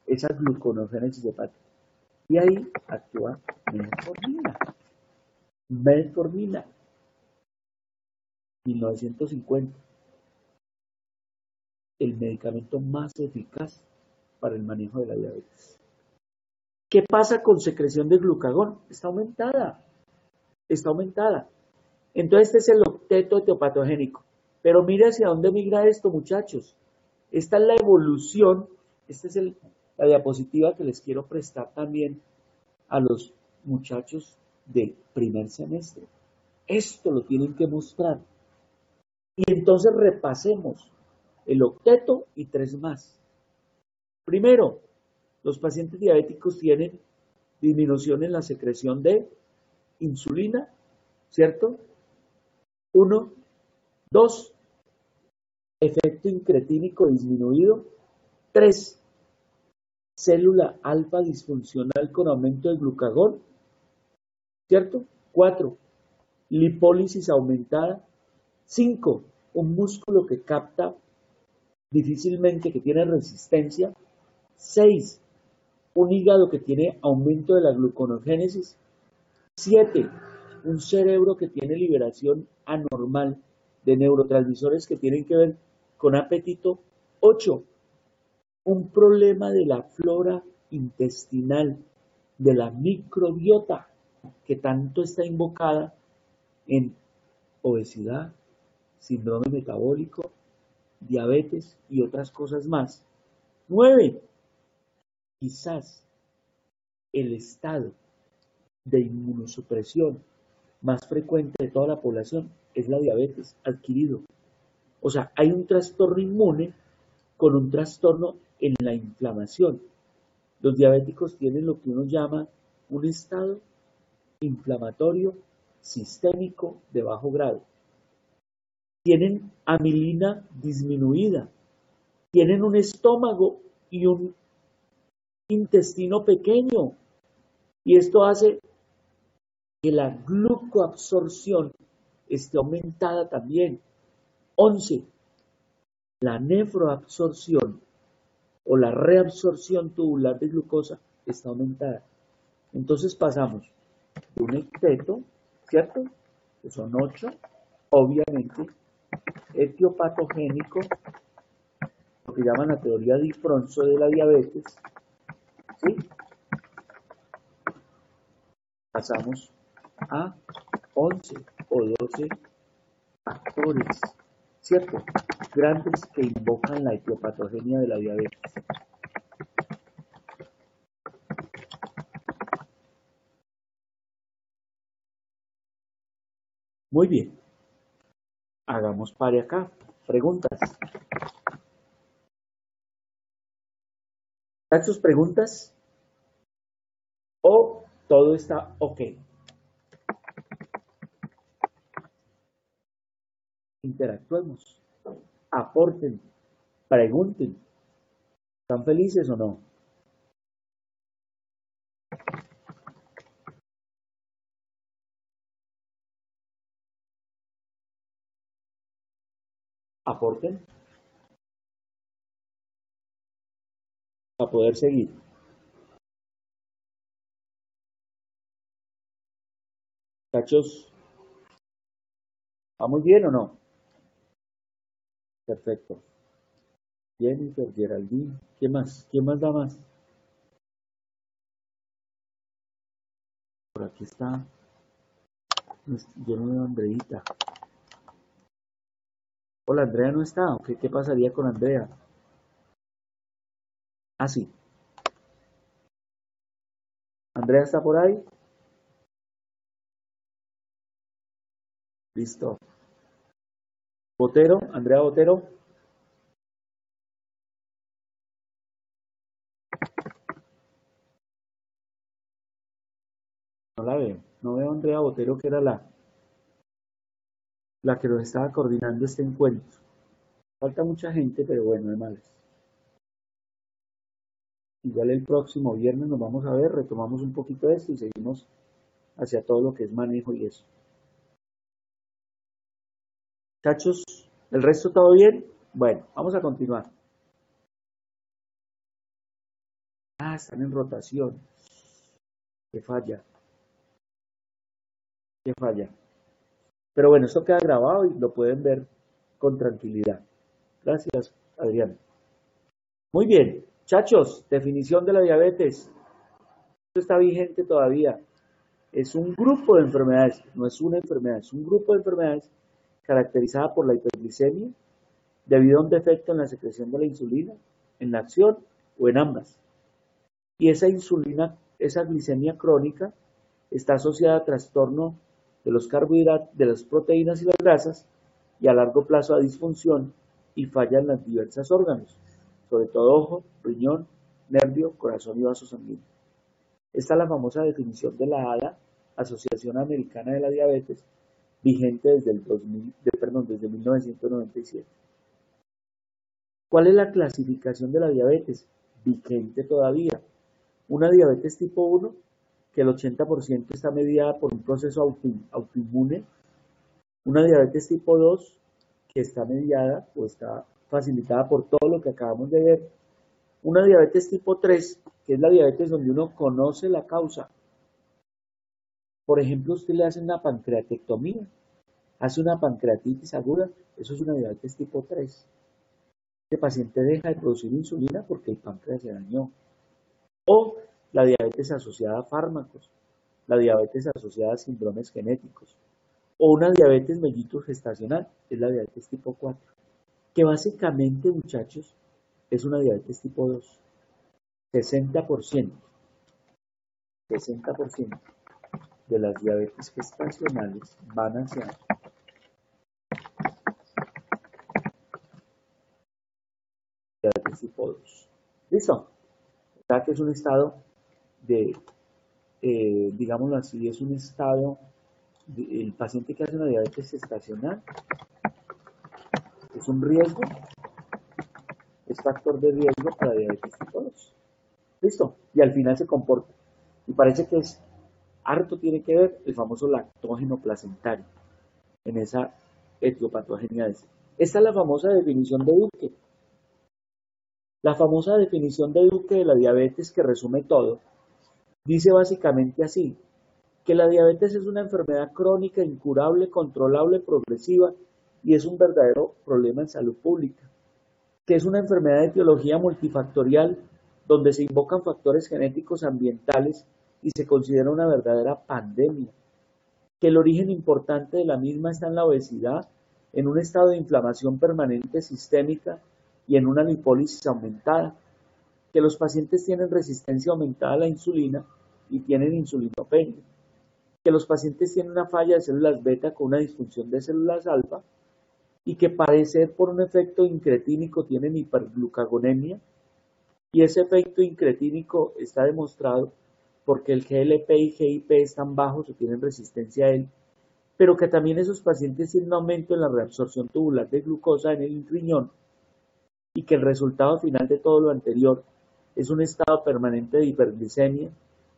esa gluconeogénesis hepática. Y ahí actúa metformina. Metformina, 1950, el medicamento más eficaz para el manejo de la diabetes. ¿Qué pasa con secreción de glucagón? Está aumentada. Está aumentada. Entonces este es el octeto etiopatogénico. Pero mire hacia dónde migra esto, muchachos. Esta es la evolución, esta es la diapositiva que les quiero prestar también a los muchachos del primer semestre. Esto lo tienen que mostrar. Y entonces repasemos el octeto y 3 más. Primero, los pacientes diabéticos tienen disminución en la secreción de insulina, ¿cierto? 1, 2, efecto incretínico disminuido. 3, célula alfa disfuncional con aumento de glucagón, ¿cierto? 4, lipólisis aumentada. 5, un músculo que capta difícilmente, que tiene resistencia. 6, un hígado que tiene aumento de la gluconeogénesis. 7, un cerebro que tiene liberación anormal de neurotransmisores que tienen que ver con apetito. 8, un problema de la flora intestinal, de la microbiota, que tanto está invocada en obesidad, síndrome metabólico, diabetes y otras cosas más. 9, quizás el estado de inmunosupresión más frecuente de toda la población es la diabetes adquirido. O sea, hay un trastorno inmune con un trastorno en la inflamación. Los diabéticos tienen lo que uno llama un estado inflamatorio sistémico de bajo grado. Tienen amilina disminuida. Tienen un estómago y un intestino pequeño. Y esto hace que la glucoabsorción esté aumentada también. 11, la nefroabsorción o la reabsorción tubular de glucosa está aumentada. Entonces pasamos de un ecteto, ¿cierto? Que son 8, obviamente, etiopatogénico, lo que llaman la teoría de Fronzo de la diabetes, ¿sí? Pasamos a 11 o 12 factores, ¿cierto? Grandes que invocan la etiopatogenia de la diabetes. Muy bien. Hagamos pare acá. Preguntas. ¿Están sus preguntas? ¿O todo está ok? Interactuemos. Aporten. Pregunten. ¿Están felices o no? Aporten para poder seguir. Cachos, ¿vamos bien o no? Perfecto. Jennifer, Geraldine, ¿qué más? ¿Quién más da más? Por aquí está. Yo no veo a Andreita. Hola, Andrea no está. ¿Qué pasaría con Andrea? Ah, sí. ¿Andrea está por ahí? Listo. Botero, Andrea Botero. No la veo. No veo a Andrea Botero, que era la que nos estaba coordinando este encuentro. Falta mucha gente, pero bueno, de malas. Igual el próximo viernes nos vamos a ver, retomamos un poquito de esto y seguimos hacia todo lo que es manejo y eso. Muchachos, ¿el resto todo bien? Bueno, vamos a continuar. Ah, están en rotación. Qué falla, qué falla. Pero bueno, esto queda grabado y lo pueden ver con tranquilidad. Gracias, Adrián. Muy bien, muchachos, definición de la diabetes. Esto está vigente todavía. Es un grupo de enfermedades, no es una enfermedad, es un grupo de enfermedades caracterizada por la hiperglicemia debido a un defecto en la secreción de la insulina, en la acción o en ambas. Y esa insulina, esa glicemia crónica, está asociada a trastorno de los carbohidratos, de las proteínas y las grasas, y a largo plazo a disfunción y falla en los diversos órganos, sobre todo ojo, riñón, nervio, corazón y vasos sanguíneos. Esta es la famosa definición de la ADA, Asociación Americana de la Diabetes, vigente desde desde 1997. ¿Cuál es la clasificación de la diabetes? Vigente todavía. Una diabetes tipo 1, que el 80% está mediada por un proceso autoinmune. Una diabetes tipo 2, que está mediada o está facilitada por todo lo que acabamos de ver. Una diabetes tipo 3, que es la diabetes donde uno conoce la causa. Por ejemplo, usted le hace una pancreatectomía, hace una pancreatitis aguda, eso es una diabetes tipo 3. Este paciente deja de producir insulina porque el páncreas se dañó. O la diabetes asociada a fármacos, la diabetes asociada a síndromes genéticos, o una diabetes mellitus gestacional, es la diabetes tipo 4, que básicamente, muchachos, es una diabetes tipo 2. 60%, 60% de las diabetes gestacionales van hacia diabetes tipo 2. ¿Listo? O sea que es un estado de, digámoslo así, es un estado, el paciente que hace una diabetes gestacional es un riesgo, es factor de riesgo para diabetes tipo 2. ¿Listo? Y al final se comporta. Y parece que es harto tiene que ver el famoso lactógeno placentario en esa etiopatogenia. Esta es la famosa definición de Duque. La famosa definición de Duque de la diabetes, que resume todo, dice básicamente así, que la diabetes es una enfermedad crónica, incurable, controlable, progresiva y es un verdadero problema en salud pública, que es una enfermedad de etiología multifactorial donde se invocan factores genéticos ambientales y se considera una verdadera pandemia, que el origen importante de la misma está en la obesidad, en un estado de inflamación permanente sistémica y en una lipólisis aumentada, que los pacientes tienen resistencia aumentada a la insulina y tienen insulinopenia, que los pacientes tienen una falla de células beta con una disfunción de células alfa y que padecer por un efecto incretínico tienen hiperglucagonemia, y ese efecto incretínico está demostrado porque el GLP y GIP están bajos o tienen resistencia a él, pero que también esos pacientes tienen un aumento en la reabsorción tubular de glucosa en el riñón y que el resultado final de todo lo anterior es un estado permanente de hiperglicemia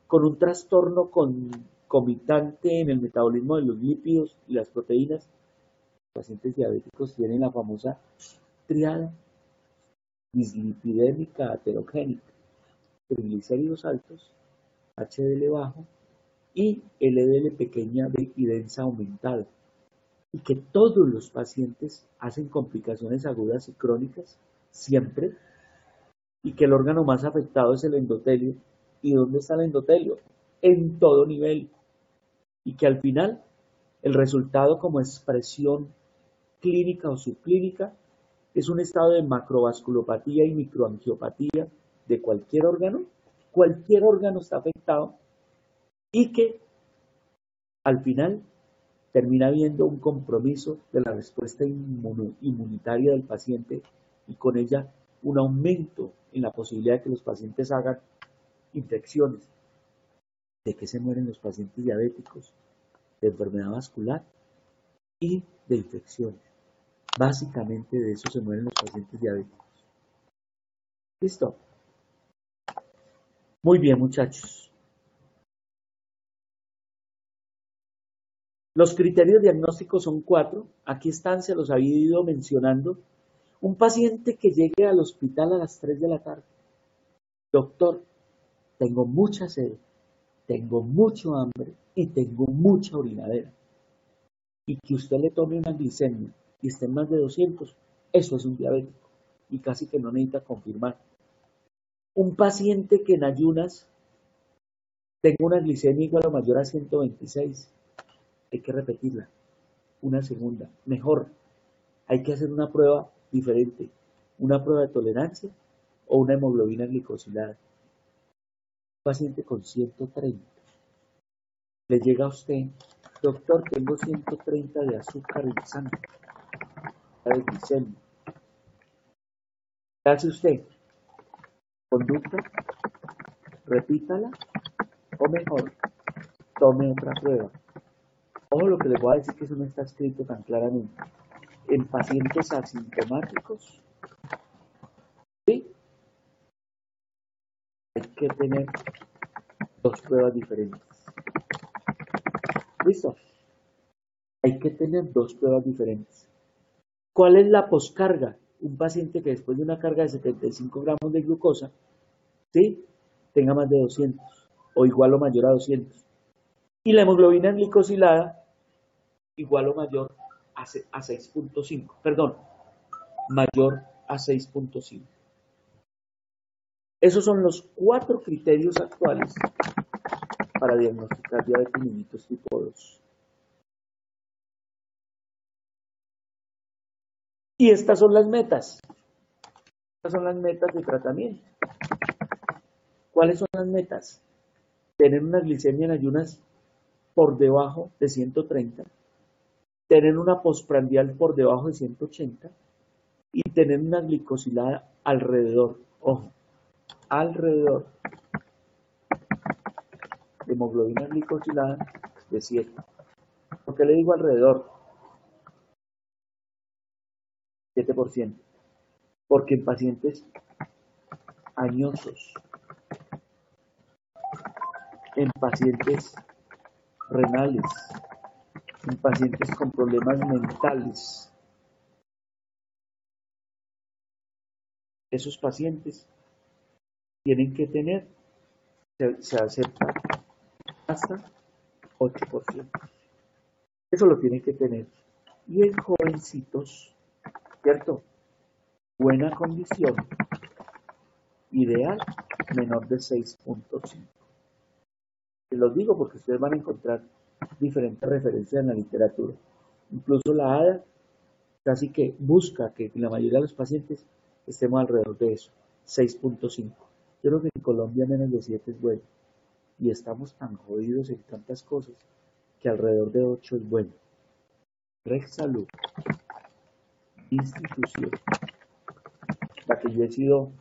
con un trastorno concomitante en el metabolismo de los lípidos y las proteínas. Los pacientes diabéticos tienen la famosa triada dislipidémica aterogénica, triglicéridos altos, HDL bajo y LDL pequeña y densa aumentada, y que todos los pacientes hacen complicaciones agudas y crónicas siempre, y que el órgano más afectado es el endotelio. ¿Y dónde está el endotelio? En todo nivel, y que al final el resultado como expresión clínica o subclínica es un estado de macrovasculopatía y microangiopatía de cualquier órgano está afectado, y que al final termina habiendo un compromiso de la respuesta inmunitaria del paciente y con ella un aumento en la posibilidad de que los pacientes hagan infecciones. ¿De qué se mueren los pacientes diabéticos? De enfermedad vascular y de infecciones. Básicamente de eso se mueren los pacientes diabéticos. ¿Listo? Muy bien, muchachos. Los criterios diagnósticos son 4. Aquí están, se los había ido mencionando. Un paciente que llegue al hospital a las 3 de la tarde. Doctor, tengo mucha sed, tengo mucho hambre y tengo mucha orinadera. Y que usted le tome una glicemia y esté en más de 200, eso es un diabético. Y casi que no necesita confirmar. Un paciente que en ayunas tenga una glicemia igual o mayor a 126, hay que repetirla. Una segunda, mejor, hay que hacer una prueba diferente, una prueba de tolerancia o una hemoglobina glicosilada. Un paciente con 130, le llega a usted, doctor, tengo 130 de azúcar en sangre, de glicemia. ¿Qué hace usted? Conducta, repítala, o mejor, tome otra prueba. Ojo lo que les voy a decir, que eso no está escrito tan claramente. En pacientes asintomáticos, sí, hay que tener 2 pruebas diferentes. ¿Listo? Hay que tener 2 pruebas diferentes. ¿Cuál es la poscarga? Un paciente que después de una carga de 75 gramos de glucosa, ¿sí?, tenga más de 200 o igual o mayor a 200. Y la hemoglobina glicosilada igual o mayor a 6.5. Perdón, mayor a 6.5. Esos son los 4 criterios actuales para diagnosticar diabetes mellitus tipo 2. Y estas son las metas. Estas son las metas de tratamiento. ¿Cuáles son las metas? Tener una glicemia en ayunas por debajo de 130, tener una postprandial por debajo de 180 y tener una glicosilada alrededor, ojo, alrededor de hemoglobina glicosilada de 7. ¿Por qué le digo alrededor? 7%. Porque en pacientes añosos, en pacientes renales, en pacientes con problemas mentales, esos pacientes tienen que tener, se acepta hasta 8%. Eso lo tienen que tener. Y en jovencitos, ¿cierto? Buena condición, ideal, menor de 6.5. Se los digo porque ustedes van a encontrar diferentes referencias en la literatura. Incluso la ADA casi que busca que la mayoría de los pacientes estemos alrededor de eso, 6.5. Yo creo que en Colombia menos de 7 es bueno. Y estamos tan jodidos en tantas cosas que alrededor de 8 es bueno. Rex Salud, institución, la que yo he sido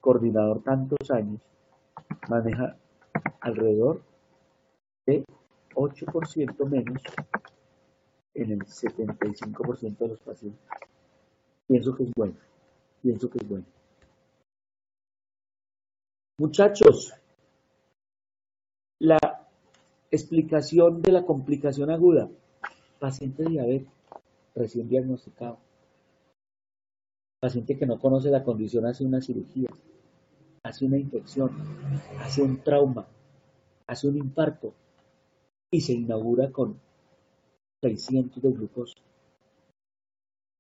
coordinador tantos años, maneja alrededor de 8% menos en el 75% de los pacientes. Pienso que es bueno, pienso que es bueno. Muchachos, la explicación de la complicación aguda, paciente diabético, recién diagnosticado, paciente que no conoce la condición, hace una cirugía, hace una infección, hace un trauma, hace un infarto y se inaugura con 600 de glucosa.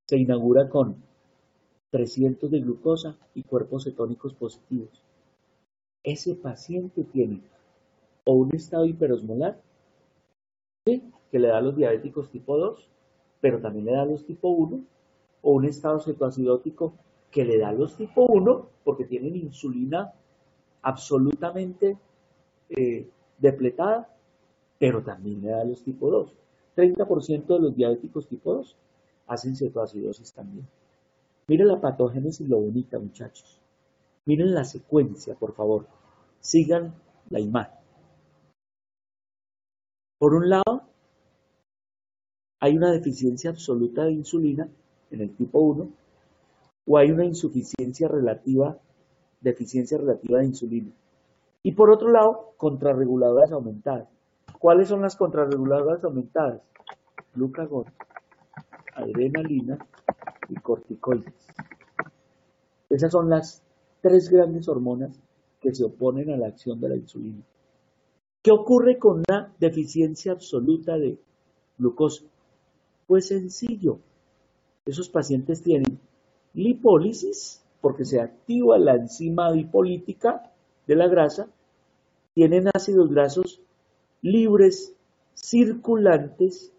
Se inaugura con 300 de glucosa y cuerpos cetónicos positivos. Ese paciente tiene o un estado hiperosmolar, ¿sí?, que le da a los diabéticos tipo 2, pero también le da a los tipo 1, o un estado cetoacidótico que le da a los tipo 1 porque tienen insulina absolutamente depletada, pero también le da a los tipo 2. 30% de los diabéticos tipo 2 hacen cetoacidosis también. Miren la patogénesis, lo bonita, muchachos. Miren la secuencia, por favor. Sigan la imagen. Por un lado, hay una deficiencia absoluta de insulina en el tipo 1 o hay una deficiencia relativa de insulina. Y por otro lado, contrarreguladoras aumentadas. ¿Cuáles son las contrarreguladoras aumentadas? Glucagón, adrenalina y corticoides. Esas son las tres grandes hormonas que se oponen a la acción de la insulina. ¿Qué ocurre con una deficiencia absoluta de glucosa? Pues sencillo. Esos pacientes tienen lipólisis, porque se activa la enzima lipolítica de la grasa, tienen ácidos grasos libres circulantes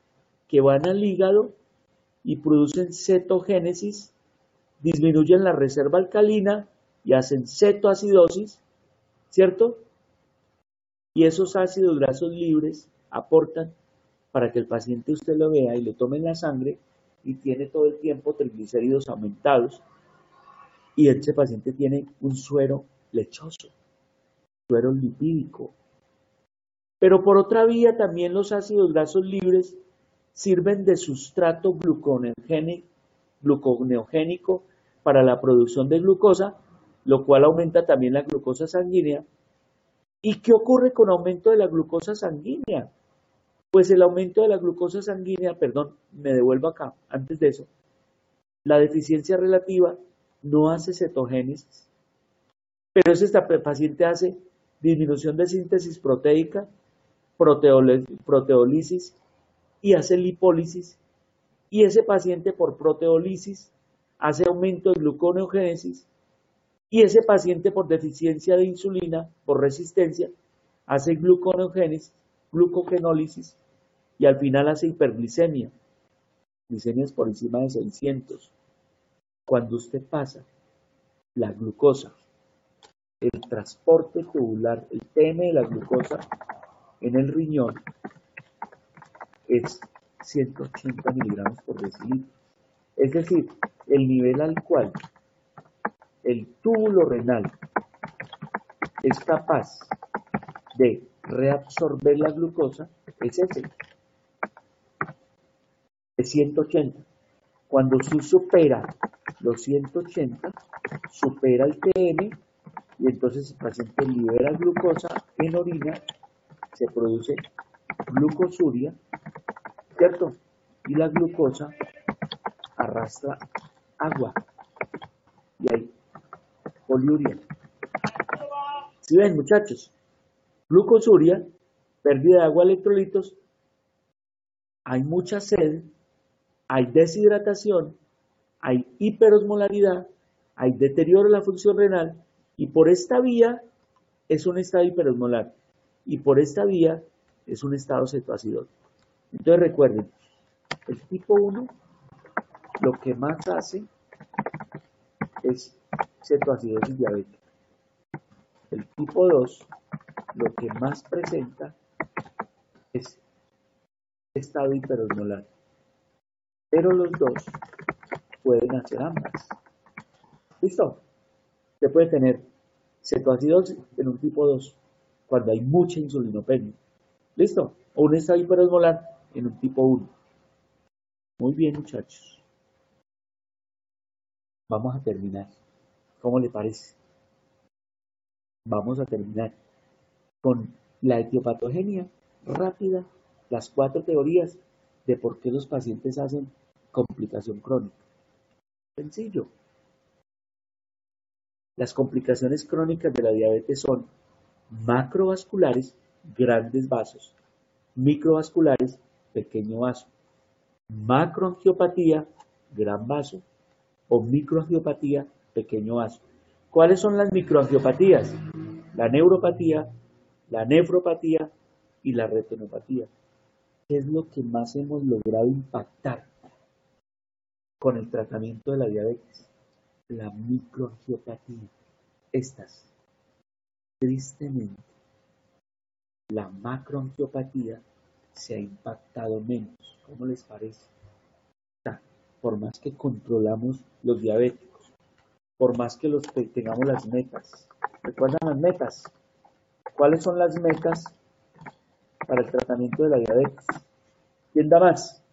que van al hígado y producen cetogénesis, disminuyen la reserva alcalina y hacen cetoacidosis, ¿cierto? Y esos ácidos grasos libres aportan para que el paciente usted lo vea y le tome la sangre y tiene todo el tiempo triglicéridos aumentados y ese paciente tiene un suero lechoso, suero lipídico. Pero por otra vía también los ácidos grasos libres sirven de sustrato gluconeogénico para la producción de glucosa, lo cual aumenta también la glucosa sanguínea. ¿Y qué ocurre con aumento de la glucosa sanguínea? Pues el aumento de la glucosa sanguínea, perdón, me devuelvo acá, antes de eso, la deficiencia relativa no hace cetogénesis, pero ese paciente hace disminución de síntesis proteica, proteólisis y hace lipólisis, y ese paciente por proteólisis hace aumento de gluconeogénesis, y ese paciente por deficiencia de insulina, por resistencia, hace gluconeogénesis, glucogenólisis, y al final hace hiperglicemia, glicemias por encima de 600. Cuando usted pasa la glucosa, el transporte tubular, el TM de la glucosa en el riñón es 180 miligramos por decilitro. Es decir, el nivel al cual el túbulo renal es capaz de reabsorber la glucosa es ese, es 180. Cuando usted supera los 180, supera el TM y entonces el paciente libera glucosa en orina, se produce glucosuria, ¿cierto? Y la glucosa arrastra agua y hay poliuria. ¿Sí ven, muchachos? Glucosuria, pérdida de agua, electrolitos, hay mucha sed, hay deshidratación, hay hiperosmolaridad, hay deterioro de la función renal y por esta vía es un estado hiperosmolar y por esta vía es un estado cetoacidótico. Entonces recuerden, el tipo 1 lo que más hace es cetoacidosis diabética. El tipo 2 lo que más presenta es estado hiperosmolar. Pero los dos pueden hacer ambas. ¿Listo? Usted puede tener cetoacidosis en un tipo 2 cuando hay mucha insulinopenia. ¿Listo? O un estado hiperosmolar en un tipo 1. Muy bien, muchachos. Vamos a terminar. ¿Cómo le parece? Vamos a terminar con la etiopatogenia rápida, las 4 teorías de por qué los pacientes hacen complicación crónica. Sencillo. Las complicaciones crónicas de la diabetes son macrovasculares, grandes vasos, microvasculares, pequeño vaso, macroangiopatía, gran vaso, o microangiopatía, pequeño vaso. ¿Cuáles son las microangiopatías? La neuropatía, la nefropatía y la retinopatía. ¿Qué es lo que más hemos logrado impactar con el tratamiento de la diabetes? La microangiopatía. Estas, tristemente, la macroangiopatía se ha impactado menos. ¿Cómo les parece? Por más que controlamos los diabéticos, por más que tengamos las metas. ¿Recuerdan las metas? ¿Cuáles son las metas para el tratamiento de la diabetes. ¿Quién da más?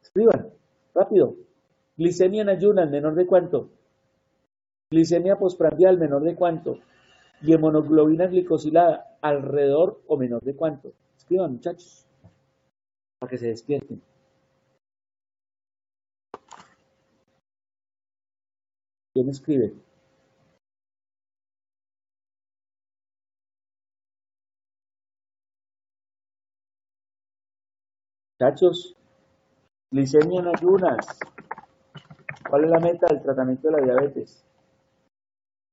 Escriban, rápido. Glicemia en ayunas, ¿menor de cuánto? Glicemia postprandial, ¿menor de cuánto? Y hemoglobina glicosilada, alrededor o menor de cuánto. Escriban, muchachos, para que se despierten. ¿Quién escribe? Muchachos, glicemia en ayunas. ¿Cuál es la meta del tratamiento de la diabetes?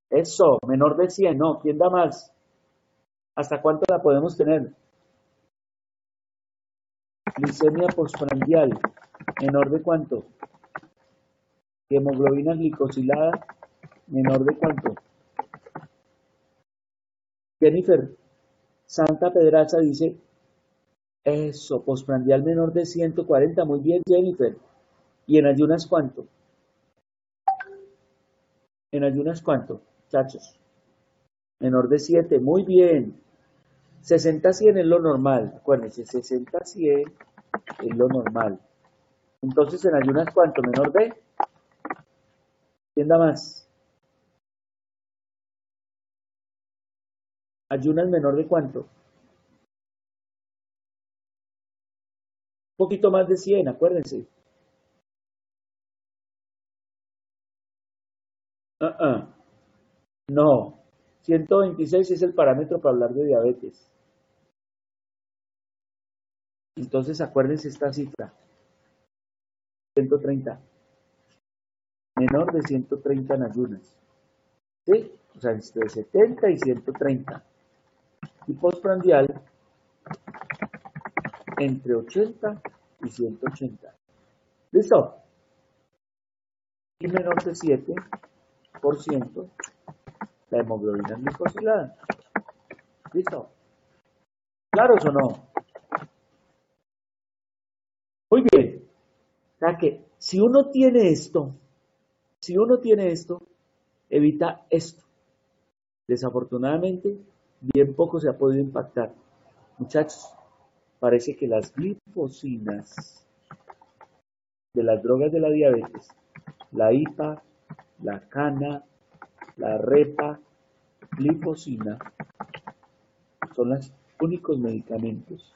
Eso, menor de 100, no. ¿Quién da más? ¿Hasta cuánto la podemos tener? Glicemia postprandial, menor de cuánto? Hemoglobina glicosilada, menor de cuánto? Jennifer, Santa Pedraza dice, eso, postprandial menor de 140, muy bien, Jennifer. ¿Y en ayunas cuánto? ¿En ayunas cuánto, muchachos? Menor de 7, muy bien. 60-100 es lo normal, acuérdense, 60-100 es lo normal. Entonces, en ayunas cuánto, menor de, ¿quién da más? Ayunas menor de cuánto, un poquito más de 100, acuérdense. No, 126 es el parámetro para hablar de diabetes. Entonces, acuérdense esta cifra, 130, menor de 130 en ayunas. ¿Sí? O sea, entre 70 y 130. Y postprandial, entre 80 y 180. ¿Listo? Y menor de 7%, la hemoglobina glicosilada. ¿Listo? ¿Claros o no? Muy bien. O sea que si uno tiene esto, evita esto. Desafortunadamente, bien poco se ha podido impactar. Muchachos, parece que las glifosinas de las drogas de la diabetes, la IPA, la CANA, la REPA, glifosina, son los únicos medicamentos,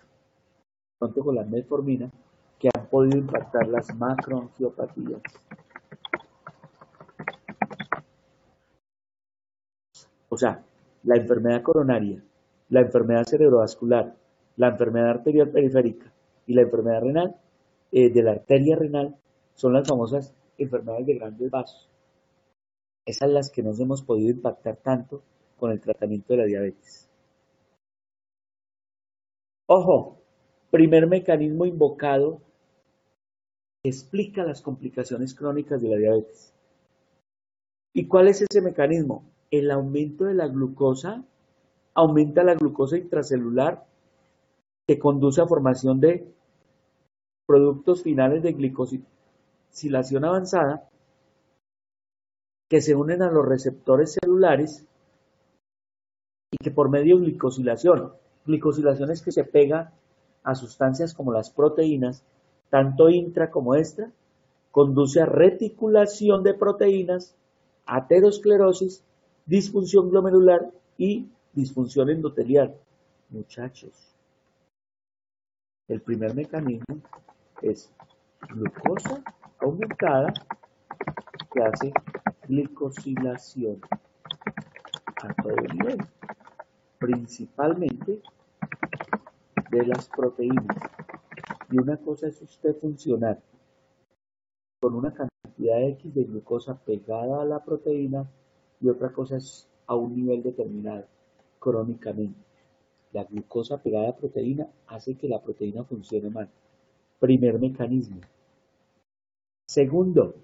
junto con la metformina, que han podido impactar las macroangiopatías. O sea, la enfermedad coronaria, la enfermedad cerebrovascular, la enfermedad arterial periférica y la enfermedad renal, de la arteria renal, son las famosas enfermedades de grandes vasos. Esas las que nos hemos podido impactar tanto con el tratamiento de la diabetes. Ojo, primer mecanismo invocado que explica las complicaciones crónicas de la diabetes. ¿Y cuál es ese mecanismo? El aumento de la glucosa, aumenta la glucosa intracelular que conduce a formación de productos finales de glicosilación avanzada que se unen a los receptores celulares y que por medio de glicosilación es que se pega a sustancias como las proteínas, tanto intra como extra, conduce a reticulación de proteínas, aterosclerosis, disfunción glomerular y disfunción endotelial. Muchachos, el primer mecanismo es glucosa aumentada que hace glicosilación a todo nivel, principalmente de las proteínas. Y una cosa es usted funcionar con una cantidad X de glucosa pegada a la proteína y otra cosa es a un nivel determinado, crónicamente. La glucosa pegada a la proteína hace que la proteína funcione mal. Primer mecanismo. Segundo,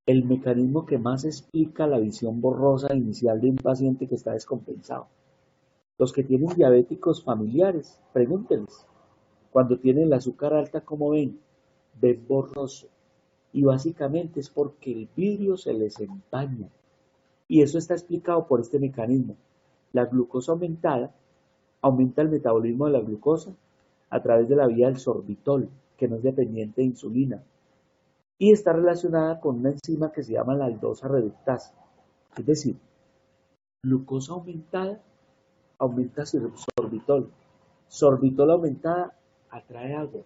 el mecanismo que más explica la visión borrosa inicial de un paciente que está descompensado. Los que tienen diabéticos familiares, pregúntenles, cuando tienen el azúcar alta, ¿cómo ven? Ven borroso. Y básicamente es porque el vidrio se les empaña. Y eso está explicado por este mecanismo. La glucosa aumentada aumenta el metabolismo de la glucosa a través de la vía del sorbitol, que no es dependiente de insulina, y está relacionada con una enzima que se llama la aldosa reductasa. Es decir, glucosa aumentada aumenta sorbitol, sorbitol aumentada atrae agua,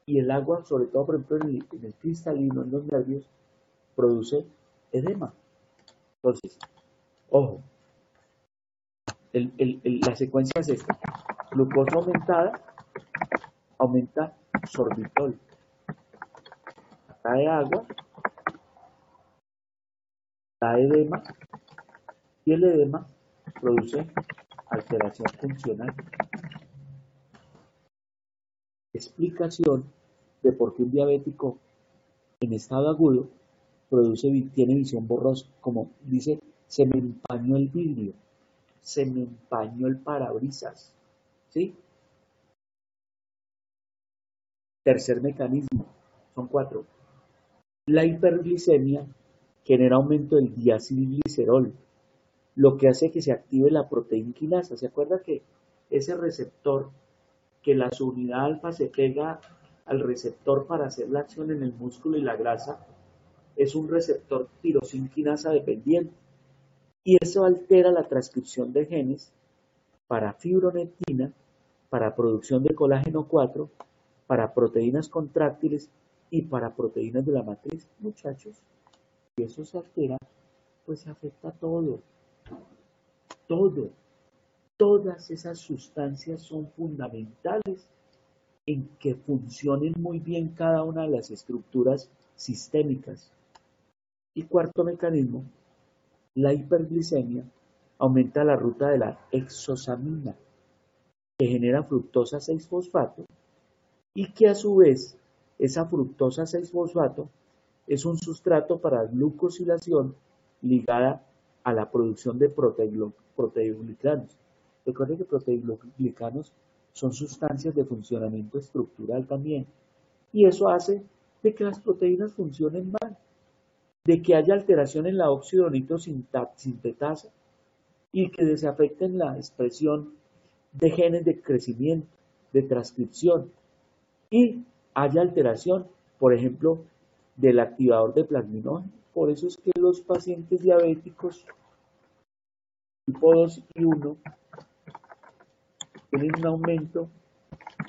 y el agua, sobre todo por ejemplo en el cristalino, en los nervios, produce edema. Entonces, ojo, la secuencia es esta: glucosa aumentada aumenta sorbitol, atrae agua, da edema, y el edema produce alteración funcional. Explicación de por qué un diabético en estado agudo tiene visión borrosa, como dice, se me empañó el vidrio, se me empañó el parabrisas, ¿sí? Tercer mecanismo, son 4. La hiperglicemia genera aumento del diacilglicerol, lo que hace que se active la proteína quinasa. ¿Se acuerda que ese receptor, que la subunidad alfa se pega al receptor para hacer la acción en el músculo y la grasa, es un receptor tirosina quinasa dependiente? Y eso altera la transcripción de genes para fibronectina, para producción de colágeno 4, para proteínas contráctiles y para proteínas de la matriz, muchachos. Si eso se altera, pues se afecta todo. Todo. Todas esas sustancias son fundamentales en que funcionen muy bien cada una de las estructuras sistémicas. Y cuarto mecanismo, la hiperglicemia aumenta la ruta de la exosamina, que genera fructosa 6-fosfato, y que a su vez esa fructosa 6-fosfato es un sustrato para glucosilación ligada a la producción de proteoglicanos. Recuerden que proteoglicanos son sustancias de funcionamiento estructural también, y eso hace de que las proteínas funcionen mal, de que haya alteración en la óxido sintetasa y que se afecte en la expresión de genes de crecimiento, de transcripción, y haya alteración, por ejemplo, del activador de plasminógeno. Por eso es que los pacientes diabéticos tipo 2 y 1 tienen un aumento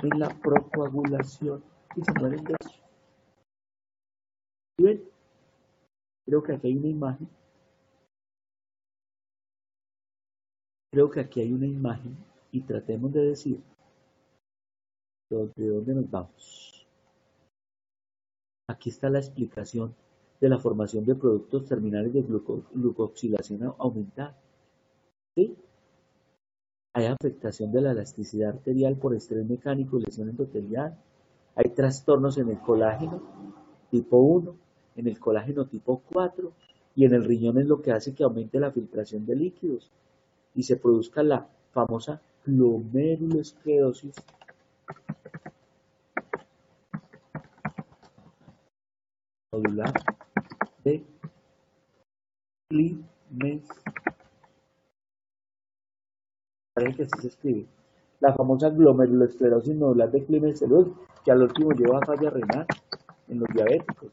en la procoagulación y se mueren de eso. ¿Ven? Creo que aquí hay una imagen. Y tratemos de decir de dónde nos vamos. Aquí está la explicación de la formación de productos terminales de glucoxilación aumentada. ¿Sí? Hay afectación de la elasticidad arterial por estrés mecánico y lesión endotelial. Hay trastornos en el colágeno tipo 1, en el colágeno tipo 4 y en el riñón, es lo que hace que aumente la filtración de líquidos y se produzca la famosa glomerulosclerosis nodular de Clemens. Parece que así se escribe. La famosa glomerulosclerosis nodular de Clemens, que al último lleva a falla renal en los diabéticos.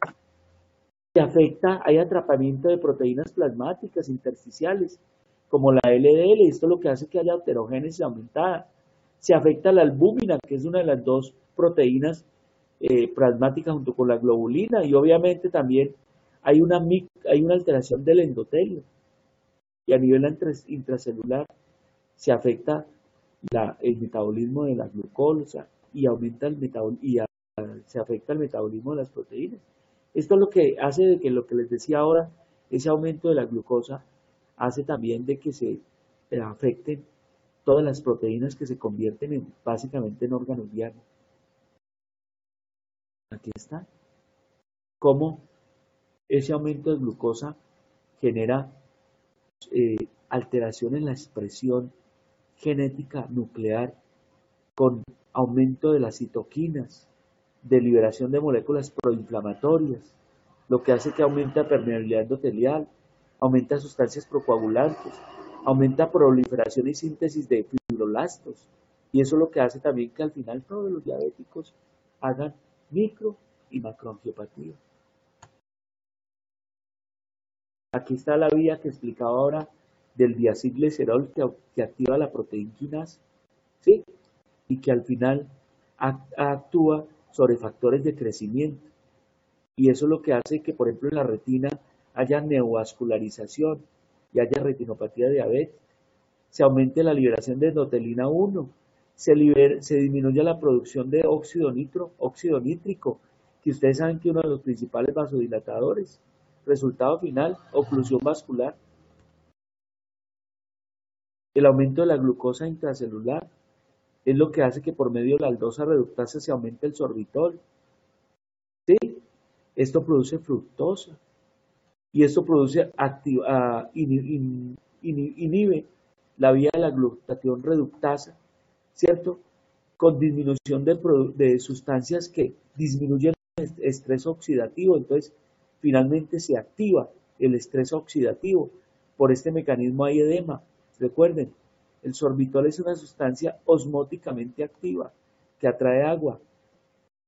Se afecta, hay atrapamiento de proteínas plasmáticas intersticiales, como la LDL, esto es lo que hace que haya heterogénesis aumentada. Se afecta la albúmina, que es una de las dos proteínas plasmáticas junto con la globulina, y obviamente también hay una alteración del endotelio. Y a nivel intracelular se afecta el metabolismo de la glucosa y aumenta se afecta el metabolismo de las proteínas. Esto es lo que hace de que lo que les decía ahora, ese aumento de la glucosa hace también de que se afecten todas las proteínas que se convierten básicamente en órganos diarios. Aquí está. Cómo ese aumento de glucosa genera alteración en la expresión genética nuclear con aumento de las citoquinas, de liberación de moléculas proinflamatorias, lo que hace que aumente la permeabilidad endotelial, aumenta sustancias procoagulantes, aumenta proliferación y síntesis de fibroblastos. Y eso es lo que hace también que al final todos los diabéticos hagan micro y macroangiopatía. Aquí está la vía que explicaba ahora del diacilglicerol que activa la proteína quinasa, ¿sí? Y que al final actúa sobre factores de crecimiento. Y eso es lo que hace que, por ejemplo, en la retina haya neovascularización y haya retinopatía diabética. Se aumente la liberación de endotelina 1, se disminuye la producción de óxido nítrico, que ustedes saben que es uno de los principales vasodilatadores. Resultado final, oclusión vascular. El aumento de la glucosa intracelular es lo que hace que por medio de la aldosa reductasa se aumente el sorbitol. ¿Sí? Esto produce fructosa y esto produce inhibe la vía de la glutatión reductasa, ¿cierto? Con disminución de sustancias que disminuyen el estrés oxidativo. Entonces, finalmente se activa el estrés oxidativo. Por este mecanismo hay edema. Recuerden, el sorbitol es una sustancia osmóticamente activa que atrae agua.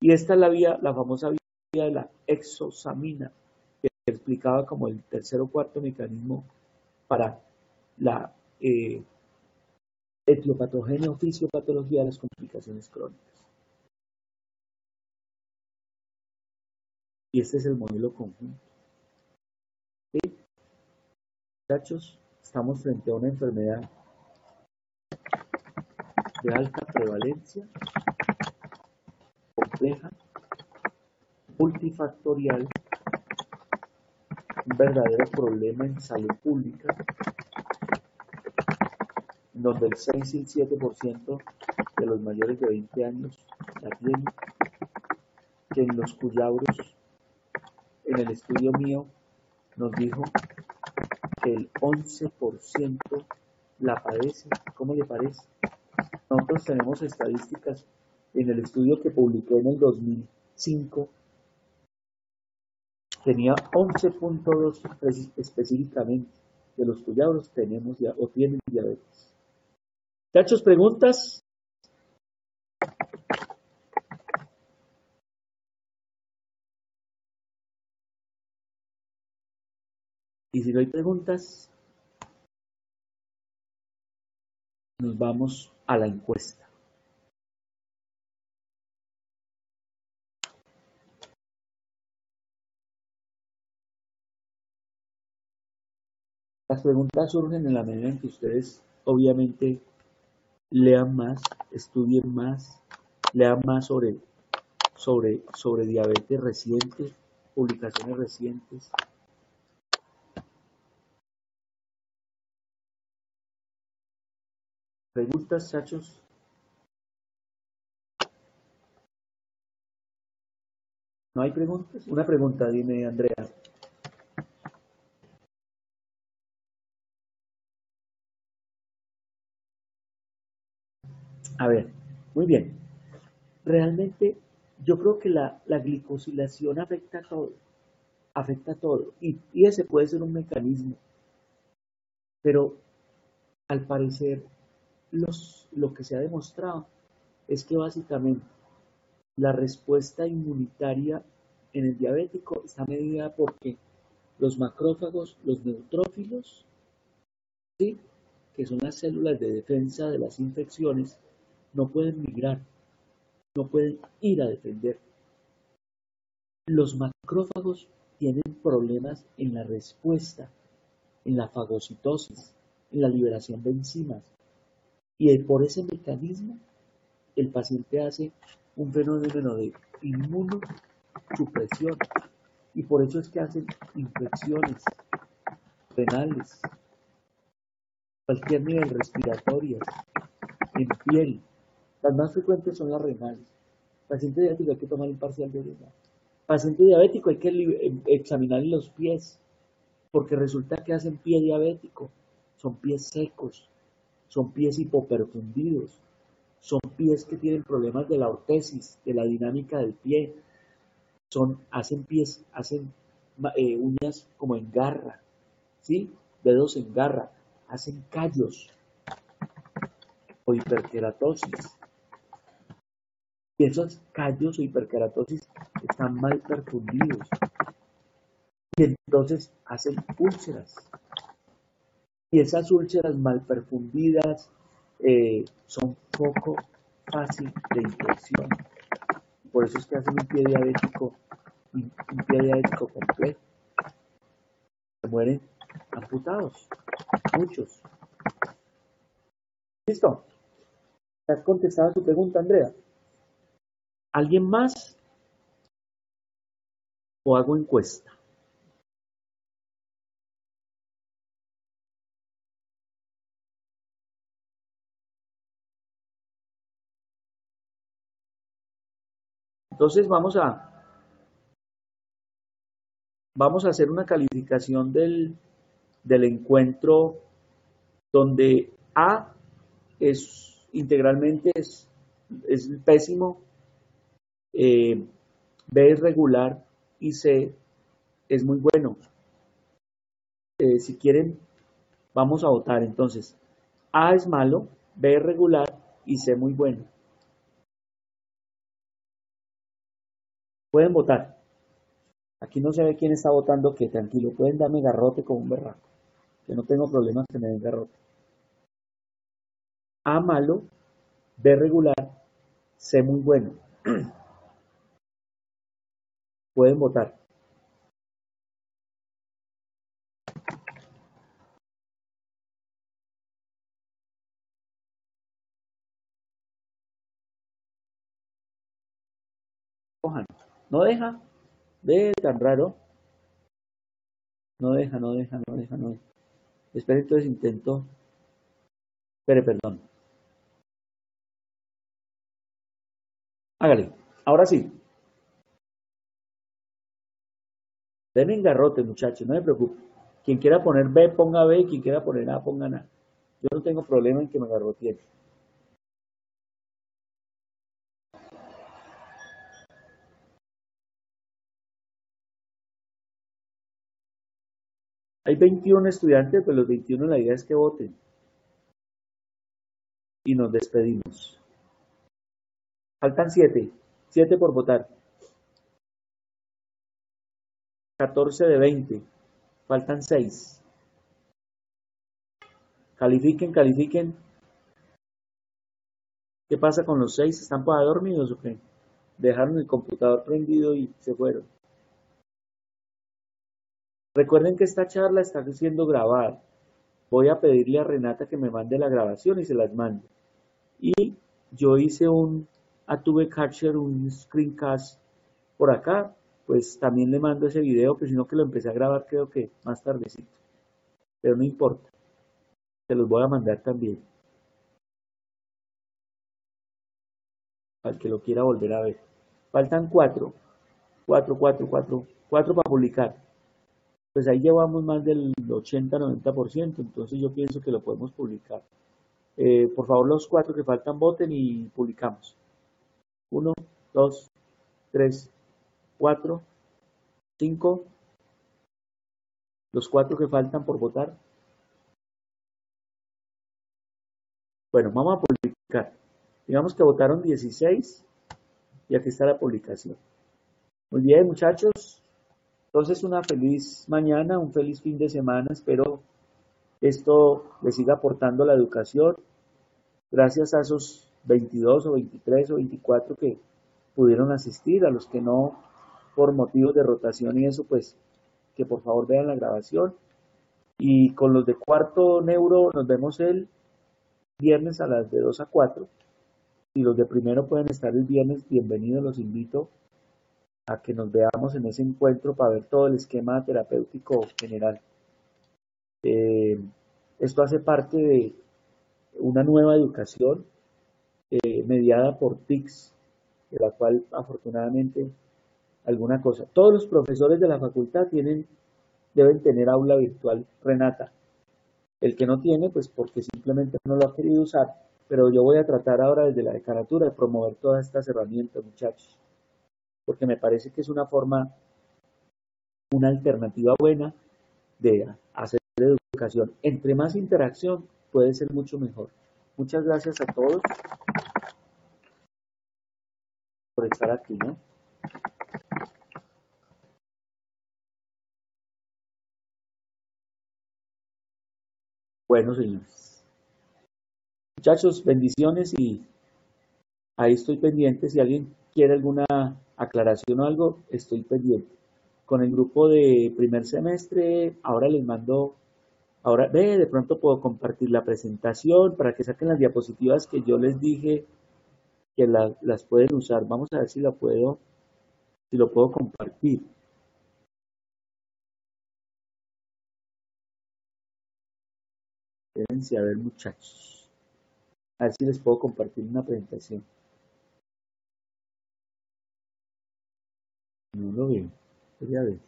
Y esta es la famosa vía de la exosamina, que explicaba como el tercer o cuarto mecanismo para la etiopatogenia o fisiopatología de las complicaciones crónicas. Y este es el modelo conjunto. ¿Sí? Muchachos, estamos frente a una enfermedad de alta prevalencia, compleja, multifactorial, un verdadero problema en salud pública, donde el 6 y el 7% de los mayores de 20 años la tienen, que en los Cuyabros, en el estudio mío, nos dijo que el 11% la padece. ¿Cómo le parece? Nosotros tenemos estadísticas en el estudio que publiqué en el 2005, tenía 11.2 específicamente de los Cuyabros tenemos o tienen diabetes. Muchachos, ¿preguntas? Y si no hay preguntas, nos vamos a la encuesta. Las preguntas surgen en la medida en que ustedes, obviamente, lean más, estudien más, lean más sobre diabetes reciente, publicaciones recientes. ¿Preguntas, chachos? ¿No hay preguntas? Una pregunta, dime, Andrea. A ver, muy bien. Realmente, yo creo que la glicosilación afecta a todo, y ese puede ser un mecanismo, pero al parecer lo que se ha demostrado es que básicamente la respuesta inmunitaria en el diabético está medida porque los macrófagos, los neutrófilos, ¿sí?, que son las células de defensa de las infecciones, no pueden migrar, no pueden ir a defender. Los macrófagos tienen problemas en la respuesta, en la fagocitosis, en la liberación de enzimas. Y por ese mecanismo, el paciente hace un fenómeno de inmunosupresión. Y por eso es que hacen infecciones renales, cualquier nivel respiratorio, en piel. Las más frecuentes son las renales. Paciente diabético hay que tomar un parcial de orina. Paciente diabético hay que examinar los pies, porque resulta que hacen pie diabético. Son pies secos, son pies hipoperfundidos, son pies que tienen problemas de la ortesis, de la dinámica del pie. Hacen uñas como en garra, ¿sí? Dedos en garra. hacen callos o hiperkeratosis. Y esos callos o hiperkeratosis están mal perfundidos. Y entonces hacen úlceras. Y esas úlceras mal perfundidas son poco fácil de infección. Por eso es que hacen un pie diabético complejo. Se mueren amputados, muchos. ¿Listo? ¿Has contestado a su pregunta, Andrea? ¿Alguien más? ¿O hago encuesta? Entonces vamos a hacer una calificación del encuentro donde A es integralmente es pésimo, B es regular y C es muy bueno. Si quieren, vamos a votar entonces. A es malo, B es regular y C muy bueno. Pueden votar. Aquí no se ve quién está votando qué, tranquilo. Pueden darme garrote como un berraco, que no tengo problemas que me den garrote. A malo, B regular, C muy bueno. Pueden votar. Cojan. No deja. Ve tan raro. No deja. Espera, entonces intento. Espere, perdón. Hágale. Ahora sí. Denme en garrote, muchachos, no me preocupe. Quien quiera poner B, ponga B. Quien quiera poner A, ponga A. Yo no tengo problema en que me garroteen. Hay 21 estudiantes, pues los 21 la idea es que voten. Y nos despedimos. Faltan 7. 7 por votar. 14 de 20. Faltan 6. Califiquen. ¿Qué pasa con los 6? ¿Están para dormidos o qué? Dejaron el computador prendido y se fueron. Recuerden que esta charla está siendo grabada. Voy a pedirle a Renata que me mande la grabación y se las mande. Y yo hice un Adobe Capture, un screencast por acá. Pues también le mando ese video, pero sino que lo empecé a grabar creo que más tardecito. Pero no importa. Se los voy a mandar también. Al que lo quiera volver a ver. Faltan 4. 4 para publicar. Pues ahí llevamos más del 80-90%, entonces yo pienso que lo podemos publicar. Por favor, los 4 que faltan voten y publicamos. 1, 2, 3, 4, 5. Los 4 que faltan por votar. Bueno, vamos a publicar. Digamos que votaron 16 y aquí está la publicación. Muy bien, muchachos. Entonces, una feliz mañana, un feliz fin de semana. Espero esto les siga aportando la educación. Gracias a esos 22 o 23 o 24 que pudieron asistir, a los que no, por motivos de rotación y eso, pues que por favor vean la grabación. Y con los de cuarto neuro nos vemos el viernes a las de 2 a 4. Y los de primero pueden estar el viernes, bienvenidos, los invito a que nos veamos en ese encuentro para ver todo el esquema terapéutico general. Esto hace parte de una nueva educación mediada por TICS, de la cual afortunadamente alguna cosa. Todos los profesores de la facultad deben tener aula virtual, Renata. El que no tiene, pues porque simplemente no lo ha querido usar, pero yo voy a tratar ahora desde la decanatura de promover todas estas herramientas, muchachos, porque me parece que es una forma, una alternativa buena de hacer de educación. Entre más interacción puede ser mucho mejor. Muchas gracias a todos por estar aquí, ¿no? Bueno, señores. Muchachos, bendiciones y ahí estoy pendiente. Si alguien quiere alguna aclaración o algo, estoy pendiente. Con el grupo de primer semestre, ahora les mando, ahora ve, de pronto puedo compartir la presentación para que saquen las diapositivas que yo les dije que las pueden usar. Vamos a ver si si lo puedo compartir. Déjense a ver, muchachos. A ver si les puedo compartir una presentación. No lo veo. Voy a ver.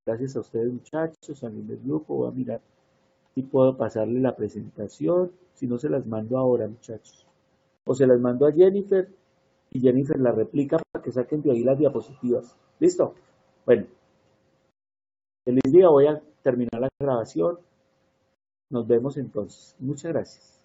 Gracias a ustedes, muchachos, a mí del grupo. Voy a mirar si puedo pasarle la presentación. Si no, se las mando ahora, muchachos. O se las mando a Jennifer y Jennifer la replica para que saquen de ahí las diapositivas. ¿Listo? Bueno, feliz día. Voy a terminar la grabación. Nos vemos entonces. Muchas gracias.